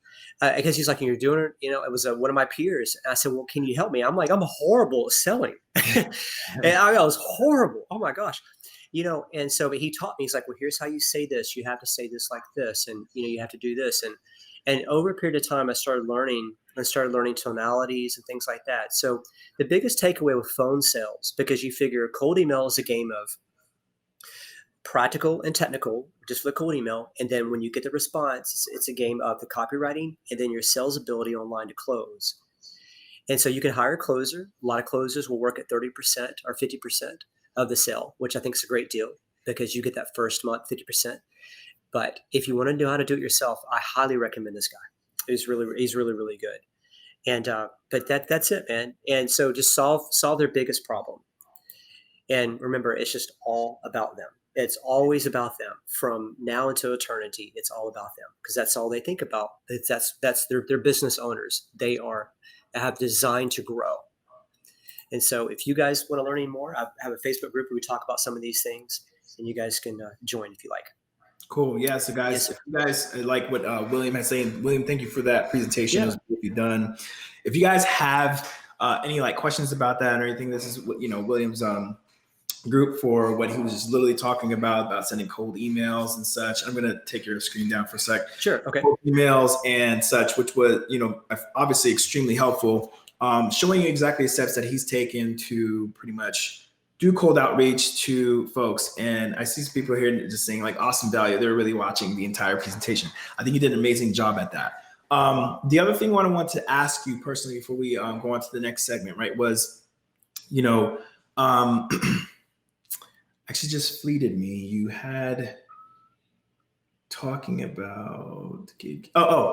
Because he's like, you're doing it, it was one of my peers. And I said, well, can you help me? I'm like, I'm horrible at selling. And I was horrible. Oh my gosh. And so, but he taught me, he's like, well, here's how you say this. You have to say this like this. And, you have to do this. And over a period of time, I started learning tonalities and things like that. So the biggest takeaway with phone sales, because you figure cold email is a game of practical and technical, just for the cold email. And then when you get the response, it's a game of the copywriting and then your sales ability online to close. And so you can hire a closer. A lot of closers will work at 30% or 50% of the sale, which I think is a great deal because you get that first month, 50%. But if you want to know how to do it yourself, I highly recommend this guy. He's really, really good. And, but that's it, man. And so just solve their biggest problem. And remember, it's just all about them. It's always about them from now until eternity. It's all about them because that's all they think about. That's their business owners. They have designed to grow. And so if you guys want to learn any more, I have a Facebook group where we talk about some of these things and you guys can join if you like. Cool. Yeah. So guys, if you guys like what William has saying, William, thank you for that presentation. It was beautifully done. If you guys have any like questions about that or anything, this is what, William's group for what he was just literally talking about sending cold emails and such. I'm going to take your screen down for a sec. Sure. Okay. Cold emails and such, which was, obviously extremely helpful. Showing you exactly the steps that he's taken to pretty much do cold outreach to folks. And I see some people here just saying like awesome value. They're really watching the entire presentation. I think you did an amazing job at that. The other thing I want to ask you personally before we go on to the next segment, right, was, actually just fleeted me. You had talking about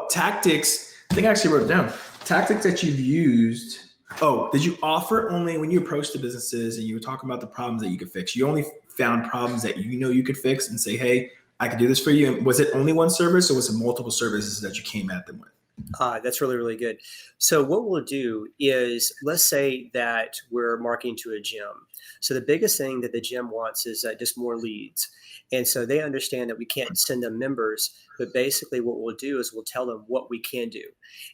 tactics. I think I actually wrote it down. Tactics that you've used. Oh, did you offer only when you approached the businesses and you were talking about the problems that you could fix? You only found problems that you could fix and say, hey, I could do this for you. And was it only one service or was it multiple services that you came at them with? That's really, really good. So what we'll do is, let's say that we're marketing to a gym. So the biggest thing that the gym wants is just more leads. And so they understand that we can't send them members, but basically what we'll do is we'll tell them what we can do.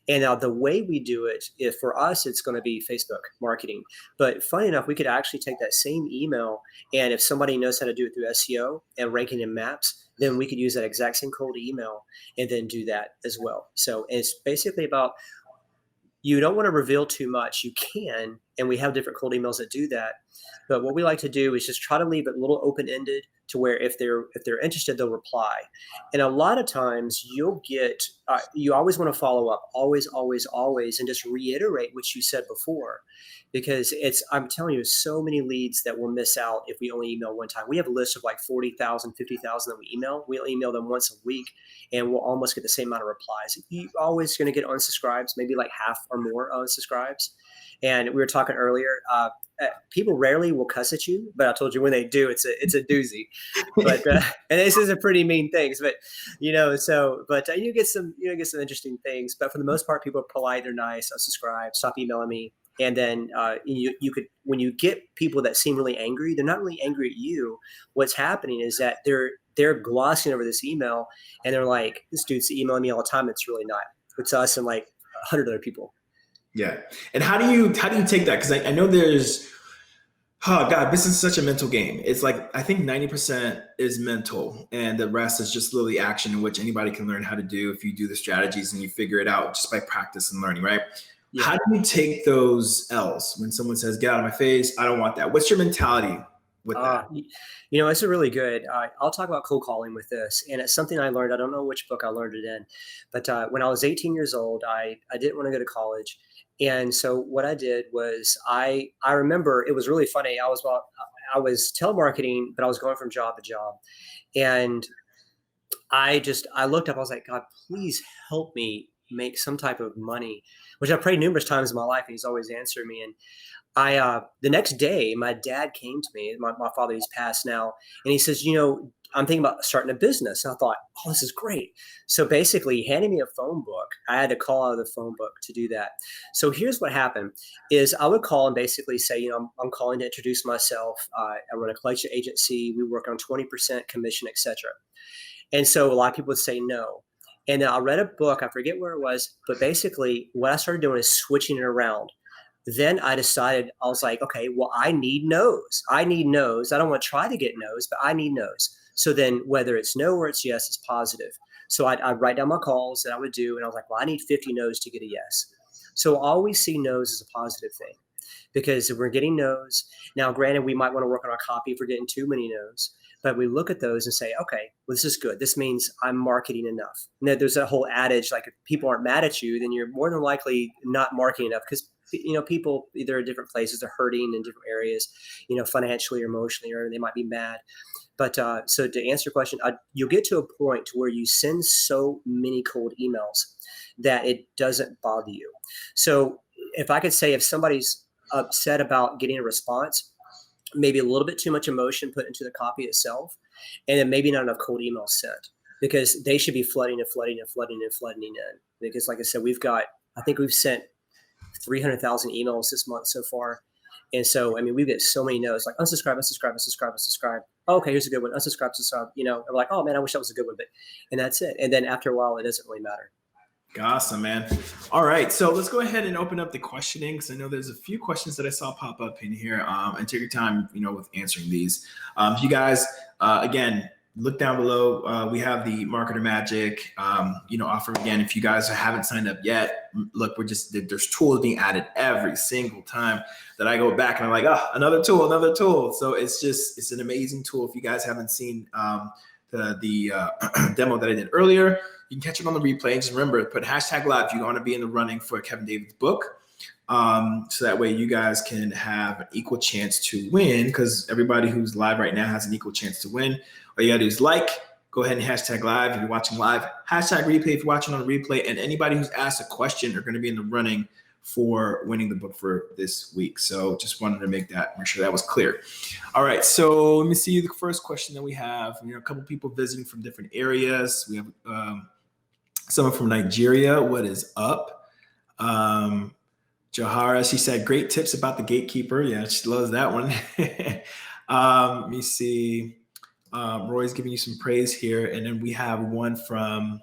And now the way we do it, if for us, it's going to be Facebook marketing. But funny enough, we could actually take that same email, and if somebody knows how to do it through SEO and ranking in maps, then we could use that exact same cold email and then do that as well. So it's basically about, you don't want to reveal too much. You can, and we have different cold emails that do that. But what we like to do is just try to leave it a little open-ended to where if they're interested, they'll reply. And a lot of times you'll get, you always want to follow up, always, and just reiterate what you said before. Because I'm telling you, so many leads that we'll miss out if we only email one time. We have a list of like 40,000, 50,000 that we email. We'll email them once a week and we'll almost get the same amount of replies. You're always going to get unsubscribes, maybe like half or more unsubscribes. And we were talking earlier, people rarely will cuss at you, but I told you when they do, it's a doozy. But and this is a pretty mean things, but you get some interesting things. But for the most part, people are polite, they're nice. Unsubscribe, stop emailing me. And then you could, when you get people that seem really angry, they're not really angry at you. What's happening is that they're glossing over this email, and they're like, "This dude's emailing me all the time. It's really not. It's us and like 100 other people." Yeah. And how do you take that? Because I know there's, this is such a mental game. It's like, I think 90% is mental and the rest is just literally action, in which anybody can learn how to do if you do the strategies and you figure it out just by practice and learning, right? Yeah. How do you take those L's when someone says, get out of my face? I don't want that. What's your mentality with that? It's a really good. I'll talk about cold calling with this, and it's something I learned. I don't know which book I learned it in, but when I was 18 years old, I didn't want to go to college, and so what I did was I remember it was really funny. I was telemarketing, but I was going from job to job, and I looked up. I was like, God, please help me make some type of money, which I prayed numerous times in my life, and He's always answered me. And the next day, my dad came to me. My father, he's passed now, and he says, I'm thinking about starting a business. And I thought, oh, this is great. So basically, he handed me a phone book. I had to call out of the phone book to do that. So here's what happened: is I would call and basically say, I'm calling to introduce myself. I run a collection agency. We work on 20% commission, etc. And so a lot of people would say no. And then I read a book. I forget where it was, but basically, what I started doing is switching it around. Then I decided, I was like, okay, well, I need no's. I need no's. I don't want to try to get no's, but I need no's. So then whether it's no or it's yes, it's positive. So I'd write down my calls that I would do. And I was like, well, I need 50 no's to get a yes. So I always see no's as a positive thing, because if we're getting no's, now granted, we might want to work on our copy if we're getting too many no's, but we look at those and say, okay, well, this is good. This means I'm marketing enough. And there's a whole adage, like if people aren't mad at you, then you're more than likely not marketing enough, because people either at different places are hurting in different areas, financially or emotionally, or they might be mad. But so to answer your question, you'll get to a point to where you send so many cold emails that it doesn't bother you. So if I could say, if somebody's upset about getting a response, maybe a little bit too much emotion put into the copy itself, and then maybe not enough cold emails sent, because they should be flooding in. Because like I said, I think we've sent 300,000 emails this month so far. And so, we get so many no's, like unsubscribe. Oh, okay, here's a good one. Unsubscribe. I'm like, oh man, I wish that was a good one, and that's it. And then after a while, it doesn't really matter. Awesome, man. All right. So let's go ahead and open up the questioning, because I know there's a few questions that I saw pop up in here, and take your time, with answering these. If you guys, again, look down below. We have the MarketerMagic, offer again. If you guys haven't signed up yet, look, there's tools being added every single time that I go back, and I'm like, another tool. So it's an amazing tool. If you guys haven't seen the demo that I did earlier, you can catch it on the replay. Just remember, put #live if you want to be in the running for Kevin David's book. So that way you guys can have an equal chance to win, because everybody who's live right now has an equal chance to win. All you gotta do is go ahead and #live if you're watching live, #replay if you're watching on the replay, and anybody who's asked a question are gonna be in the running for winning the book for this week. So just wanted to make sure that was clear. All right, so let me see the first question that we have. A couple people visiting from different areas. We have someone from Nigeria. What is up? Johara, she said, great tips about the Gatekeeper. Yeah, she loves that one. Let me see. Roy's giving you some praise here. And then we have one from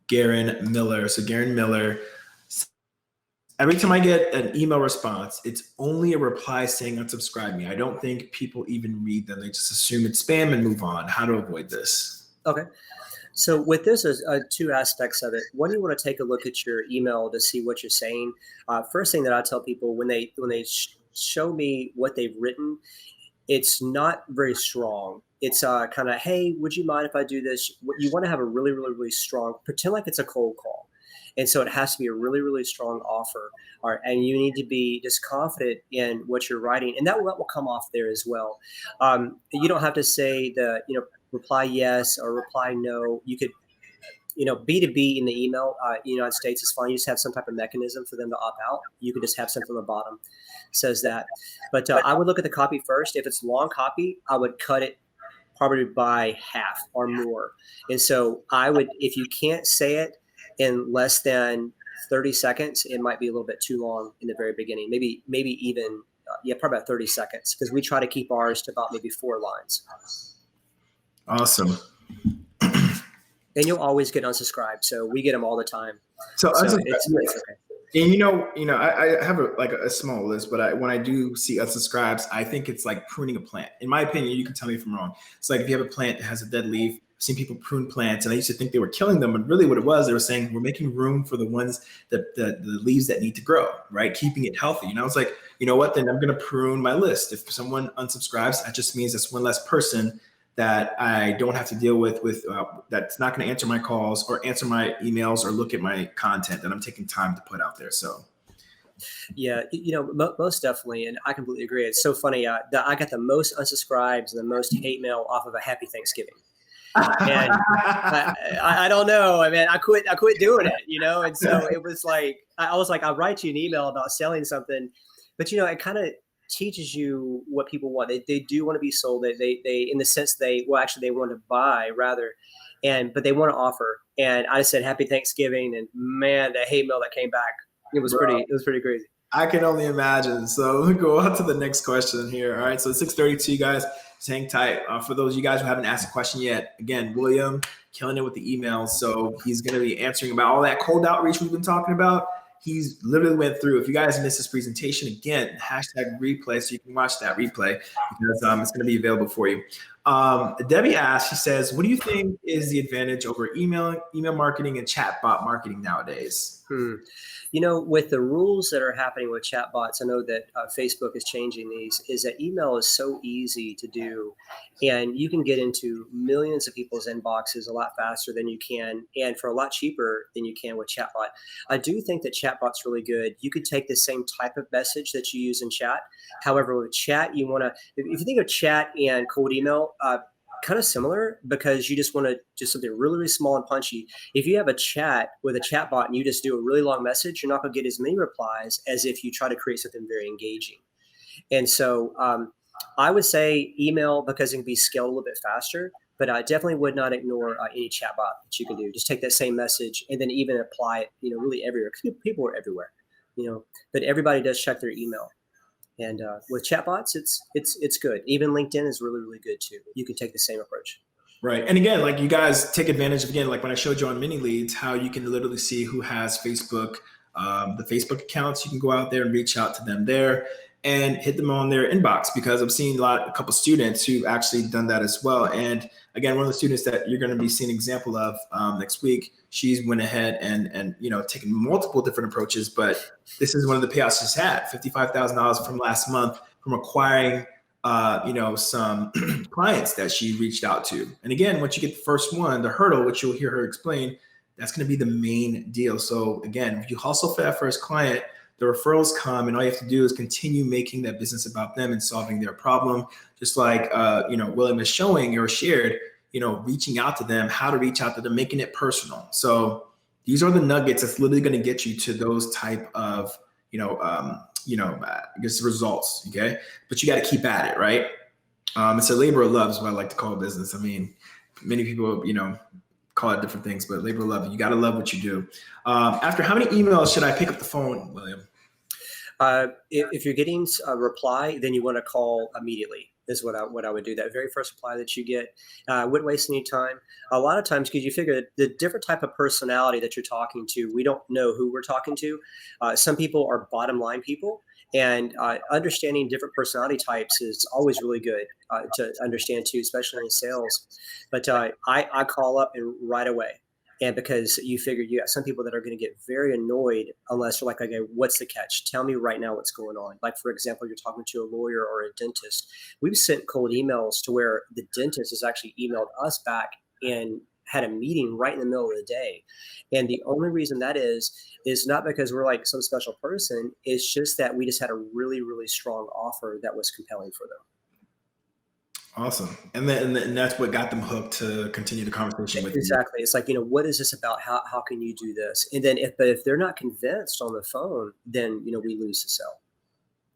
Garen Miller. So Garen Miller, every time I get an email response, it's only a reply saying unsubscribe me. I don't think people even read them. They just assume it's spam and move on. How to avoid this? Okay. So with this, there's two aspects of it. One, you want to take a look at your email to see what you're saying. First thing that I tell people when they show me what they've written, it's not very strong. It's kind of, hey, would you mind if I do this? You want to have a really, really, really strong, pretend like it's a cold call. And so it has to be a really, really strong offer. All right, and you need to be just confident in what you're writing. And that will come off there as well. You don't have to say reply yes or reply no. You could, B2B in the email, United States is fine. You just have some type of mechanism for them to opt out. You could just have something on the bottom says that. But I would look at the copy first. If it's long copy, I would cut it probably by half or more. And so I would, if you can't say it in less than 30 seconds, it might be a little bit too long in the very beginning. Maybe even, probably about 30 seconds, because we try to keep ours to about maybe 4 lines. Awesome. And you'll always get unsubscribed. So we get them all the time. So it's okay. And I have a small list, but when I do see unsubscribes, I think it's like pruning a plant. In my opinion, you can tell me if I'm wrong. It's like if you have a plant that has a dead leaf, seen people prune plants, and I used to think they were killing them, but really what it was, they were saying we're making room for the ones that the leaves that need to grow, right? Keeping it healthy. And I was like, you know what? Then I'm going to prune my list. If someone unsubscribes, that just means that's one less person that I don't have to deal with that's not going to answer my calls or answer my emails or look at my content that I'm taking time to put out there. So. Yeah, most definitely, and I completely agree. It's so funny. I got the most unsubscribes and the most hate mail off of a Happy Thanksgiving, and I don't know. I mean, I quit doing it, and so it was like I was like, I'll write you an email about selling something, but it kind of teaches you what people want. They do want to be sold. They in the sense they want to buy rather, but they want to offer. And I said Happy Thanksgiving, and man, the hate mail that came back. It was pretty crazy. I can only imagine. So let me go on to the next question here. All right. So 6:32, guys. Just hang tight. For those of you guys who haven't asked a question yet, again, William killing it with the emails. So he's going to be answering about all that cold outreach we've been talking about. He's literally went through. If you guys missed this presentation, again, #replay so you can watch that replay because it's going to be available for you. Debbie asks, she says, what do you think is the advantage over email marketing and chatbot marketing nowadays? With the rules that are happening with chatbots, I know that Facebook is changing these, is that email is so easy to do. And you can get into millions of people's inboxes a lot faster than you can, and for a lot cheaper than you can with chatbot. I do think that chatbot's really good. You could take the same type of message that you use in chat. However, with chat, you want to, if you think of chat and cold email, kind of similar because you just want to do something really, really small and punchy. If you have a chat with a chat bot and you just do a really long message, you're not going to get as many replies as if you try to create something very engaging. And so I would say email because it can be scaled a little bit faster, but I definitely would not ignore any chat bot that you can do. Just take that same message and then even apply it, really everywhere because people are everywhere, but everybody does check their email. And with chatbots, it's good. Even LinkedIn is really, really good too. You can take the same approach. Right. And again, like you guys take advantage of, again, like when I showed you on ManyLeads, how you can literally see who has Facebook, the Facebook accounts. You can go out there and reach out to them there and hit them on their inbox because I've seen a couple students who've actually done that as well. And again, one of the students that you're going to be seeing an example of next week, she's went ahead and taken multiple different approaches, but this is one of the payouts she's had, $55,000 from last month from acquiring some clients that she reached out to. And again, once you get the first one, the hurdle, which you'll hear her explain, that's going to be the main deal. So again, if you hustle for that first client, the referrals come and all you have to do is continue making that business about them and solving their problem. Just like, William is showing or shared, reaching out to them, how to reach out to them, making it personal. So these are the nuggets that's literally going to get you to those type of, results. Okay. But you got to keep at it. Right. It's a labor of love is what I like to call business. I mean, many people, call it different things, but labor of love, you got to love what you do. After how many emails should I pick up the phone, William? If you're getting a reply, then you want to call immediately. Is what I would do. That very first reply that you get, wouldn't waste any time. A lot of times, because you figure that the different type of personality that you're talking to, we don't know who we're talking to. Some people are bottom line people, and understanding different personality types is always really good to understand too, especially in sales. But I call up and right away. And because you figure you got some people that are going to get very annoyed unless you're like, okay, what's the catch? Tell me right now what's going on. Like, for example, you're talking to a lawyer or a dentist. We've sent cold emails to where the dentist has actually emailed us back and had a meeting right in the middle of the day. And the only reason that is not because we're like some special person. It's just that we just had a really, really strong offer that was compelling for them. Awesome. And that's what got them hooked to continue the conversation with you. Exactly. It's like, what is this about? How can you do this? And then if they're not convinced on the phone, then, we lose the sale.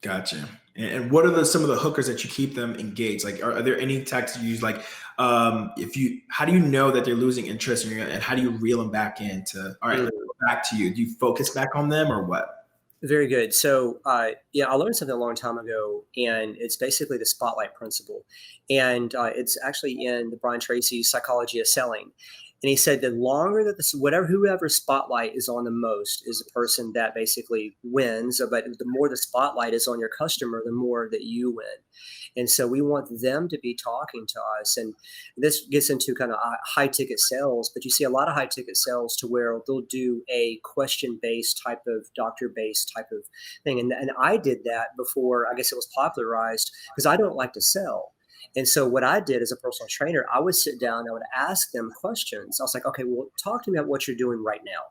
Gotcha. And what are some of the hookers that you keep them engaged? Like, are there any tactics you use? Like, how do you know that they're losing interest and how do you reel them back into, all right, let's go back to you. Do you focus back on them or what? Very good. So, I learned something a long time ago, and it's basically the spotlight principle. And it's actually in the Brian Tracy's Psychology of Selling. And he said the longer that whoever spotlight is on the most is the person that basically wins. But the more the spotlight is on your customer, the more that you win. And so we want them to be talking to us. And this gets into kind of high ticket sales, but you see a lot of high ticket sales to where they'll do a question based type of doctor based type of thing. And I did that before, I guess it was popularized, because I don't like to sell. And so what I did as a personal trainer, I would sit down, I would ask them questions. I was like, okay, well, talk to me about what you're doing right now.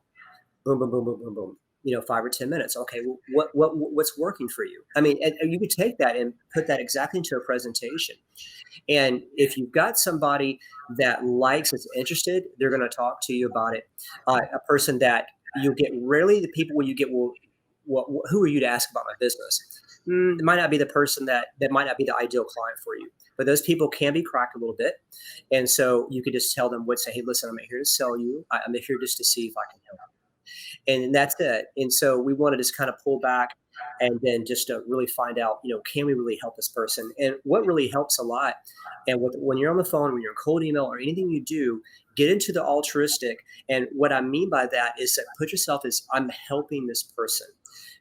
Boom, boom, boom, boom, boom, boom. 5 or 10 minutes. Okay, well, what's working for you? I mean, and you could take that and put that exactly into a presentation. And if you've got somebody that likes, is interested, they're going to talk to you about it. A person that you get, rarely the people where you get, well, who are you to ask about my business? It might not be the person that might not be the ideal client for you. But those people can be cracked a little bit. And so you could just tell them say, hey, listen, I'm not here to sell you. I'm here just to see if I can help you. And that's it. And so we want to just kind of pull back and then just to really find out, can we really help this person? And what really helps a lot, and when you're on the phone, when you're in cold email or anything you do, get into the altruistic. And what I mean by that is that put yourself as, I'm helping this person.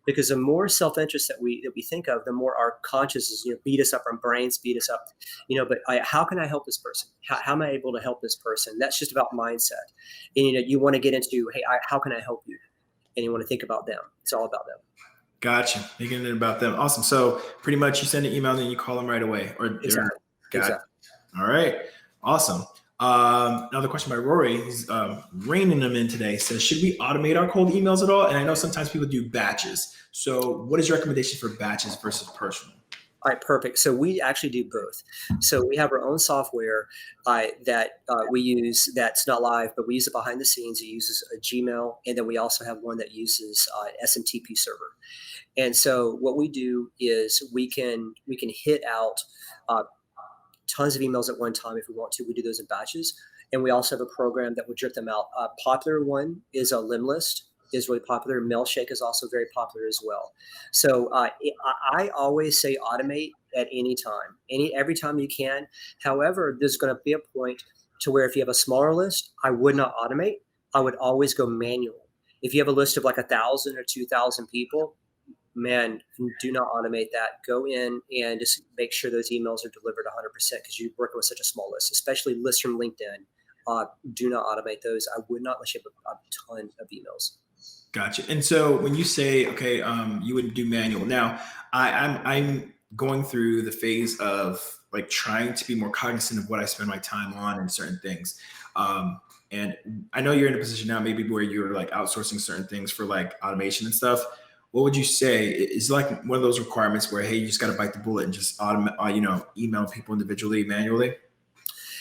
Because the more self-interest that we think of, the more our consciousness, beat us up, our brains beat us up, but how can I help this person? How am I able to help this person? That's just about mindset. And, you want to get into, hey, how can I help you? And you want to think about them. It's all about them. Gotcha. Thinking about them. Awesome. So pretty much you send an email and then you call them right away. Exactly. All right. Awesome. Another question by Rory. He's reining them in today. Says, should we automate our cold emails at all? And I know sometimes people do batches. So what is your recommendation for batches versus personal? All right, perfect. So we actually do both. So we have our own software that we use that's not live, but we use it behind the scenes. It uses a Gmail, and then we also have one that uses SMTP server. And so what we do is we can hit out tons of emails at one time if we want to. We do those in batches. And we also have a program that will drip them out. A popular one is a Limlist, is really popular. Mailshake is also very popular as well. So I always say automate at any time, every time you can. However, there's going to be a point to where if you have a smaller list, I would not automate. I would always go manual. If you have a list of like 1,000 or 2,000 people, man, do not automate that. Go in and just make sure those emails are delivered 100% because you're working with such a small list, especially lists from LinkedIn. Do not automate those. I would not unless you have a ton of emails. Gotcha. And so when you say, okay, you wouldn't do manual. Now, I'm going through the phase of like trying to be more cognizant of what I spend my time on and certain things. And I know you're in a position now maybe where you're like outsourcing certain things for like automation and stuff. What would you say is like one of those requirements where, hey, you just got to bite the bullet and just email people individually, manually?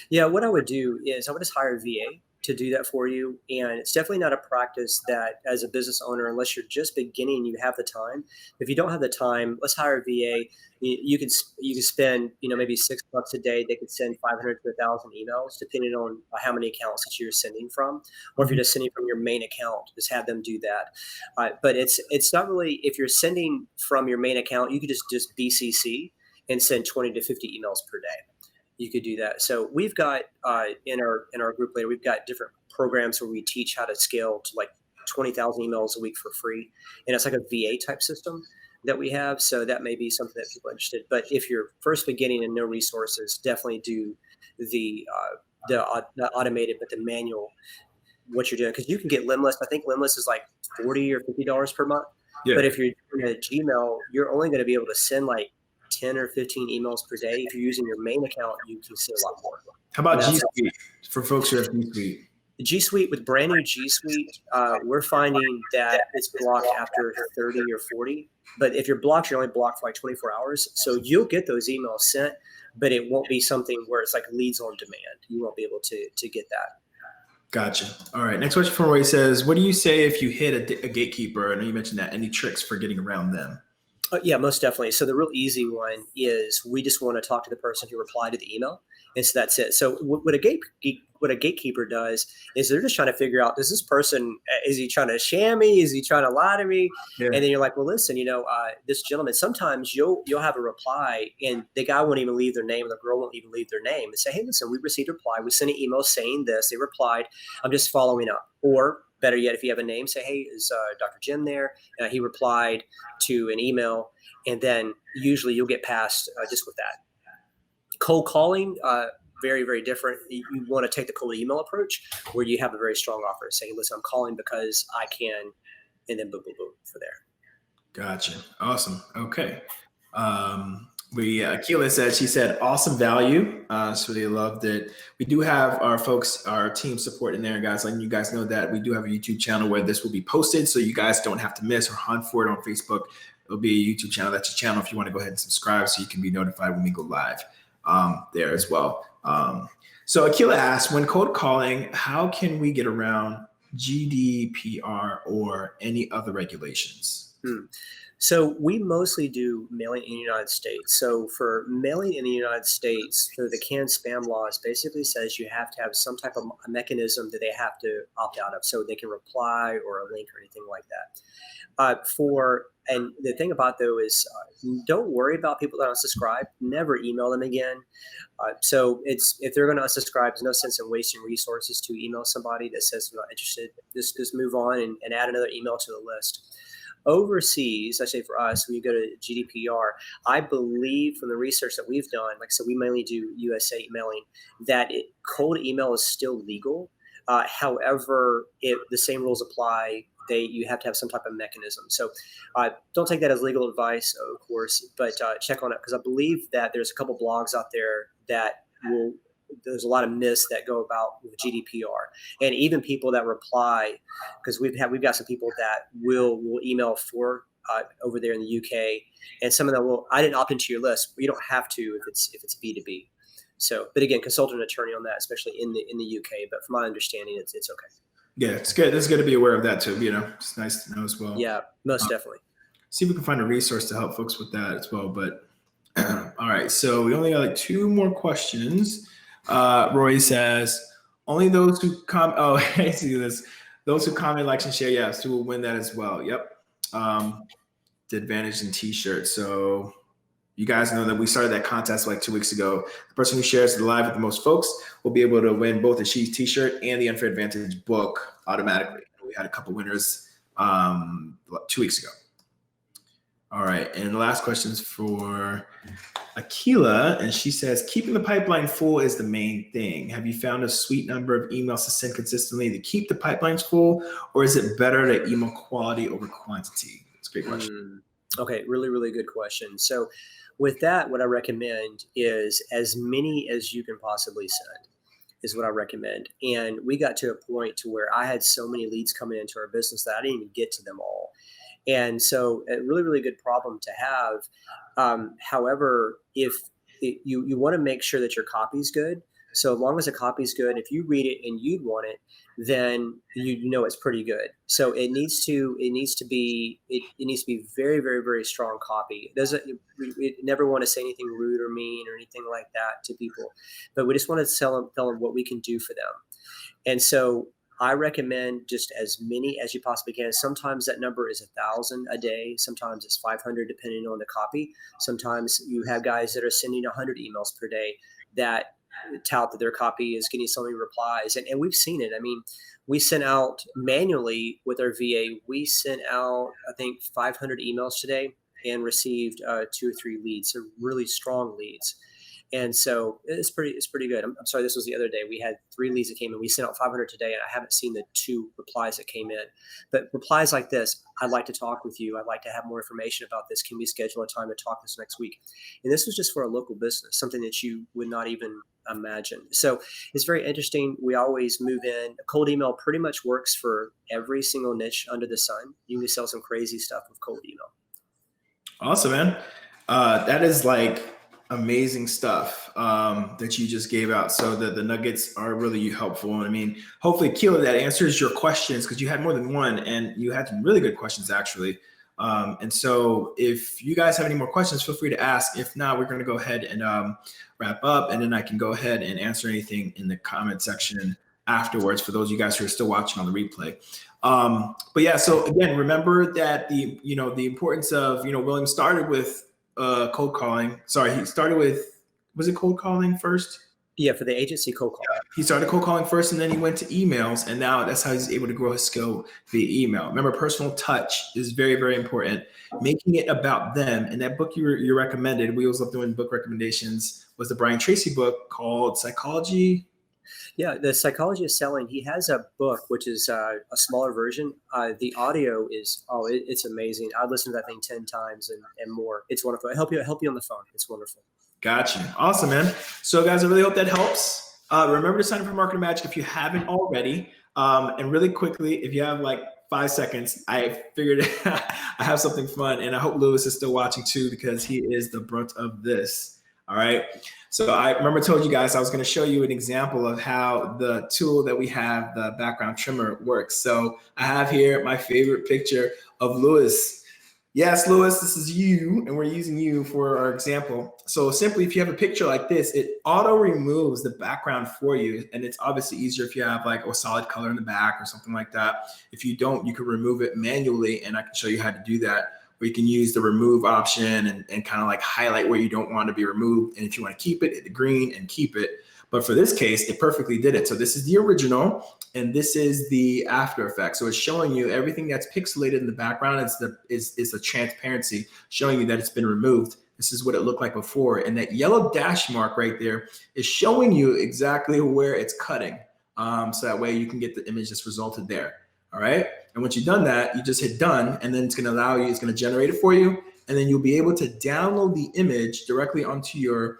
Yeah, what I would do is I would just hire a VA to do that for you. And it's definitely not a practice that as a business owner, unless you're just beginning, you have the time. If you don't have the time, let's hire a VA. You can spend, maybe $6 a day. They could send 500 to 1,000 emails, depending on how many accounts that you're sending from. Or if you're just sending from your main account, just have them do that. But it's not really, if you're sending from your main account, you could just BCC and send 20 to 50 emails per day. You could do that. So we've got in our group later, we've got different programs where we teach how to scale to like 20,000 emails a week for free. And it's like a VA type system that we have. So that may be something that people are interested. But if you're first beginning and no resources, definitely do the not automated, but the manual, what you're doing. Because you can get Limlist. I think Limlist is like $40 or $50 per month. Yeah. But if you're doing a Gmail, you're only going to be able to send like 10 or 15 emails per day. If you're using your main account, you can see a lot more. How about G Suite for folks who have G Suite? G Suite, with brand new G Suite, we're finding that it's blocked after 30 or 40. But if you're blocked, you're only blocked for like 24 hours. So you'll get those emails sent, but it won't be something where it's like leads on demand. You won't be able to get that. Gotcha. All right. Next question from Roy says, what do you say if you hit a gatekeeper? I know you mentioned that. Any tricks for getting around them? Yeah, most definitely. So the real easy one is we just want to talk to the person who replied to the email. And so that's it. So what a what a gatekeeper does is they're just trying to figure out, does this person, is he trying to sham me? Is he trying to lie to me? Yeah. And then you're like, well, listen, this gentleman, sometimes you'll have a reply and the guy won't even leave their name, the girl won't even leave their name, and say, hey, listen, we received a reply. We sent an email saying this. They replied, I'm just following up. Or better yet, if you have a name, say, hey, is Dr. Jim there? He replied to an email. And then usually you'll get past just with that. Cold calling, very, very different. You want to take the cold email approach where you have a very strong offer. Say, listen, I'm calling because I can, and then boom, boom, boom for there. Gotcha. Awesome. Okay. Akila she said, awesome value. So they loved it. We do have our team support in there, guys. Letting you guys know that we do have a YouTube channel where this will be posted. So you guys don't have to miss or hunt for it on Facebook. It'll be a YouTube channel. That's your channel if you want to go ahead and subscribe so you can be notified when we go live there as well. So Akila asked, when cold calling, how can we get around GDPR or any other regulations? So we mostly do mailing in the United States. So for mailing in the United States, the canned spam laws basically says you have to have some type of a mechanism that they have to opt out of, so they can reply or a link or anything like that. And the thing about though is don't worry about people that unsubscribe. Never email them again. So if they're going to unsubscribe, there's no sense in wasting resources to email somebody that says they're not interested. Just move on and add another email to the list. Overseas, I say for us, when you go to GDPR, I believe from the research that we've done, like I said, we mainly do USA mailing, that cold email is still legal. However, the same rules apply. You have to have some type of mechanism. So don't take that as legal advice, of course, but check on it, because I believe that there's a couple blogs out there that there's a lot of myths that go about with GDPR, and even people that reply, because we've got some people that will email for over there in the UK, and some of them will. I didn't opt into your list, but you don't have to if it's B2B. So, but again, consult an attorney on that, especially in the UK. But from my understanding, it's okay. Yeah, it's good. It's good to be aware of that too. It's nice to know as well. Yeah, most definitely. See if we can find a resource to help folks with that as well. But all right, so we only got like 2 more questions. Roy says, only those who comment. Oh, I see this. Those who comment, like, and share, yes, who will win that as well. Yep. The advantage in t-shirts. So you guys know that we started that contest like 2 weeks ago. The person who shares the live with the most folks will be able to win both the She's t-shirt and the Unfair Advantage book automatically. We had a couple winners 2 weeks ago. All right, and the last question is for Akila, and she says, keeping the pipeline full is the main thing. Have you found a sweet number of emails to send consistently to keep the pipelines full, or is it better to email quality over quantity? It's a great question. Okay, really, really good question. So with that, what I recommend is as many as you can possibly send is what I recommend. And we got to a point to where I had so many leads coming into our business that I didn't even get to them all. And so a really, really good problem to have. However, if you want to make sure that your copy is good. So as long as the copy is good, if you read it and you'd want it, then you know it's pretty good. So it needs to be very, very, very strong copy. We never want to say anything rude or mean or anything like that to people, but we just want to tell them what we can do for them. And so I recommend just as many as you possibly can. Sometimes that number is 1,000 a day. Sometimes it's 500, depending on the copy. Sometimes you have guys that are sending 100 emails per day that tout that their copy is getting so many replies. And we've seen it. I mean, we sent out manually with our VA, we sent out, I think, 500 emails today and received 2 or 3 leads, so really strong leads. And so it's pretty good. I'm sorry, this was the other day. We had 3 leads that came in. We sent out 500 today, and I haven't seen the 2 replies that came in. But replies like this, I'd like to talk with you. I'd like to have more information about this. Can we schedule a time to talk this next week? And this was just for a local business, something that you would not even imagine. So it's very interesting. We always move in. A cold email pretty much works for every single niche under the sun. You can sell some crazy stuff with cold email. Awesome, man. That is like amazing stuff that you just gave out. So the nuggets are really helpful. And I mean, hopefully, Akila, that answers your questions, because you had more than one and you had some really good questions, actually. And so if you guys have any more questions, feel free to ask. If not, we're going to go ahead and wrap up, and then I can go ahead and answer anything in the comment section afterwards for those of you guys who are still watching on the replay. But yeah, so again, remember that the importance of, William started with cold calling. Sorry, he started with, was it cold calling first? Yeah, for the agency cold calling. He started cold calling first, and then he went to emails, and now that's how he's able to grow his skill via email. Remember, personal touch is very, very important. Making it about them. And that book you recommended, we always love doing book recommendations, was the Brian Tracy book called Psychology. Yeah, The Psychology of Selling. He has a book, which is a smaller version. The audio is, it's amazing. I listened to that thing 10 times and more. It's wonderful. I help you on the phone. It's wonderful. Gotcha. Awesome, man. So guys, I really hope that helps. Remember to sign up for MarketerMagic if you haven't already. And really quickly, if you have like 5 seconds, I figured I have something fun, and I hope Lewis is still watching too, because he is the brunt of this. All right. So I remember I told you guys I was going to show you an example of how the tool that we have, the background trimmer, works. So I have here my favorite picture of Lewis. Yes, Lewis, this is you, and we're using you for our example. So simply, if you have a picture like this, it auto removes the background for you. And it's obviously easier if you have like a solid color in the back or something like that. If you don't, you can remove it manually, and I can show you how to do that. Where you can use the remove option and kind of like highlight where you don't want to be removed. And if you want to keep it, hit the green and keep it. But for this case, it perfectly did it. So this is the original, and this is the after effect. So it's showing you everything that's pixelated in the background. It's the transparency showing you that it's been removed. This is what it looked like before. And that yellow dash mark right there is showing you exactly where it's cutting. So that way you can get the image that's resulted there. All right. And once you've done that, you just hit done, and then it's going to allow you, it's going to generate it for you. And then you'll be able to download the image directly onto your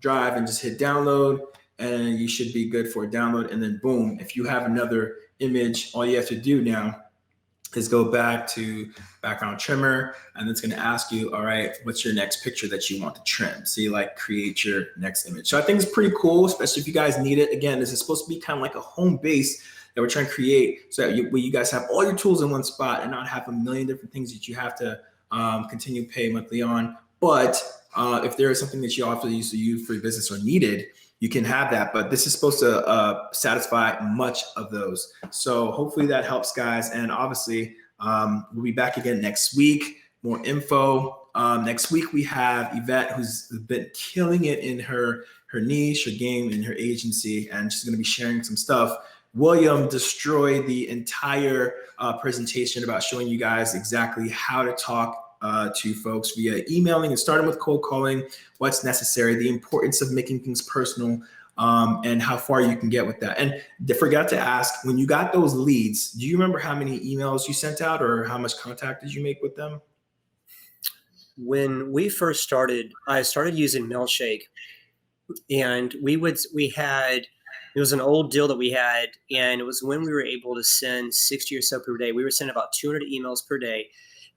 drive, and just hit download, and you should be good for a download. And then boom, if you have another image, all you have to do now is go back to background trimmer, and it's going to ask you, all right, what's your next picture that you want to trim? So you like create your next image. So I think it's pretty cool, especially if you guys need it. Again, this is supposed to be kind of like a home base that we're trying to create, so that you guys have all your tools in one spot and not have a million different things that you have to continue to pay monthly on. But if there is something that you also used to use for your business or needed, you can have that. But this is supposed to satisfy much of those. So hopefully that helps, guys. And obviously, we'll be back again next week. More info. Next week, we have Yvette, who's been killing it in her niche, her game, in her agency, and she's going to be sharing some stuff. William destroyed the entire presentation about showing you guys exactly how to talk to folks via emailing, and starting with cold calling, what's necessary, the importance of making things personal, and how far you can get with that. And forgot to ask, when you got those leads, do you remember how many emails you sent out, or how much contact did you make with them? When we first started, I started using Mailshake, and it was an old deal that we had, and it was when we were able to send 60 or so per day. We were sending about 200 emails per day.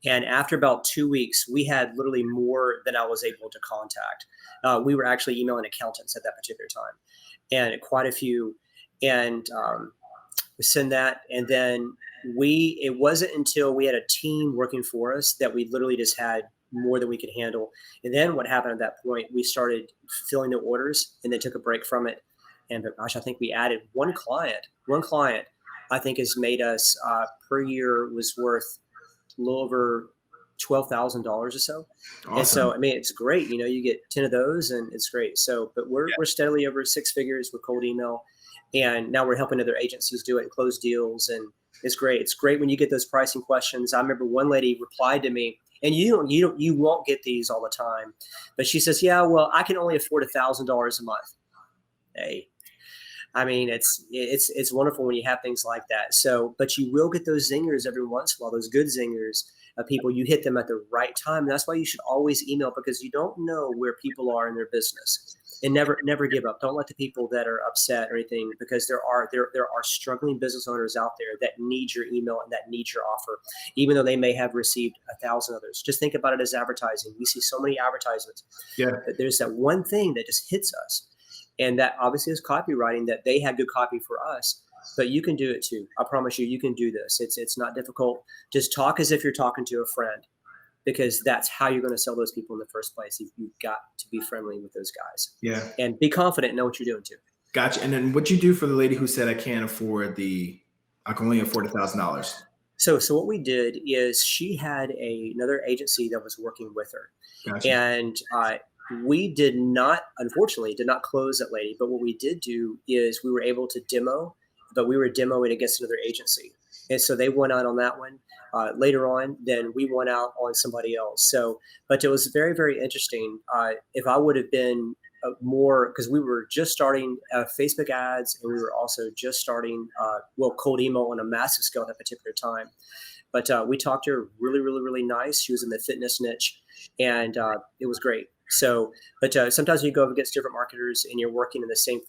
And after about 2 weeks, we had literally more than I was able to contact. We were actually emailing accountants at that particular time, and quite a few. And we send that. And then it wasn't until we had a team working for us that we literally just had more than we could handle. And then what happened at that point, we started filling the orders, and they took a break from it. And gosh, I think we added one client, I think has made us per year was worth a little over $12,000 or so. Awesome. And so, I mean, it's great. You get 10 of those, and it's great. So, but we're steadily over 6 figures with cold email. And now we're helping other agencies do it and close deals. And it's great. It's great when you get those pricing questions. I remember one lady replied to me, and you won't get these all the time, but she says, yeah, well, I can only afford $1,000 a month. Hey, I mean, it's wonderful when you have things like that. So, but you will get those zingers every once in a while, those good zingers of people. You hit them at the right time. And that's why you should always email, because you don't know where people are in their business. And never give up. Don't let the people that are upset or anything, because there are struggling business owners out there that need your email and that need your offer, even though they may have received 1,000 others. Just think about it as advertising. We see so many advertisements. Yeah. But there's that one thing that just hits us. And that obviously is copywriting, that they had good copy for us. but you can do it too. I promise you can do this. It's not difficult. Just talk as if you're talking to a friend, because that's how you're going to sell those people in the first place. You've got to be friendly with those guys. Yeah. And be confident and know what you're doing too. Gotcha. And then what you do for the lady who said, I can only afford $1,000. So what we did is she had another agency that was working with her. Gotcha. And we unfortunately did not close that lady. But what we did do is we were able to demo, but we were demoing against another agency. And so they went out on that one. Later on, then we went out on somebody else. But it was very, very interesting. If I would have been more, because we were just starting Facebook ads, and we were also just starting cold email on a massive scale at that particular time. But we talked to her really, really, really nice. She was in the fitness niche, and it was great. But sometimes when you go up against different marketers and you're working in the same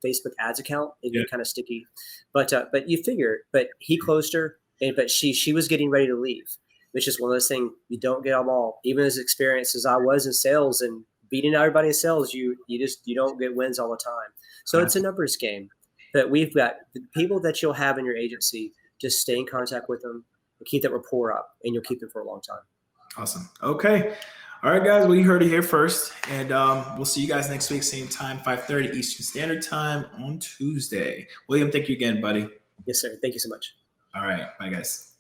Facebook ads account, it can get kind of sticky. But you figure, but he closed her, but she was getting ready to leave. It's just one of those things, you don't get them all. Even as experienced as I was in sales and beating everybody in sales, you don't get wins all the time. So it's a numbers game. But we've got the people that you'll have in your agency, just stay in contact with them and keep that rapport up, and you'll keep it for a long time. Awesome. Okay. All right, guys. Well, you heard it here first. And we'll see you guys next week, same time, 5:30 Eastern Standard Time on Tuesday. William, thank you again, buddy. Yes, sir. Thank you so much. All right. Bye, guys.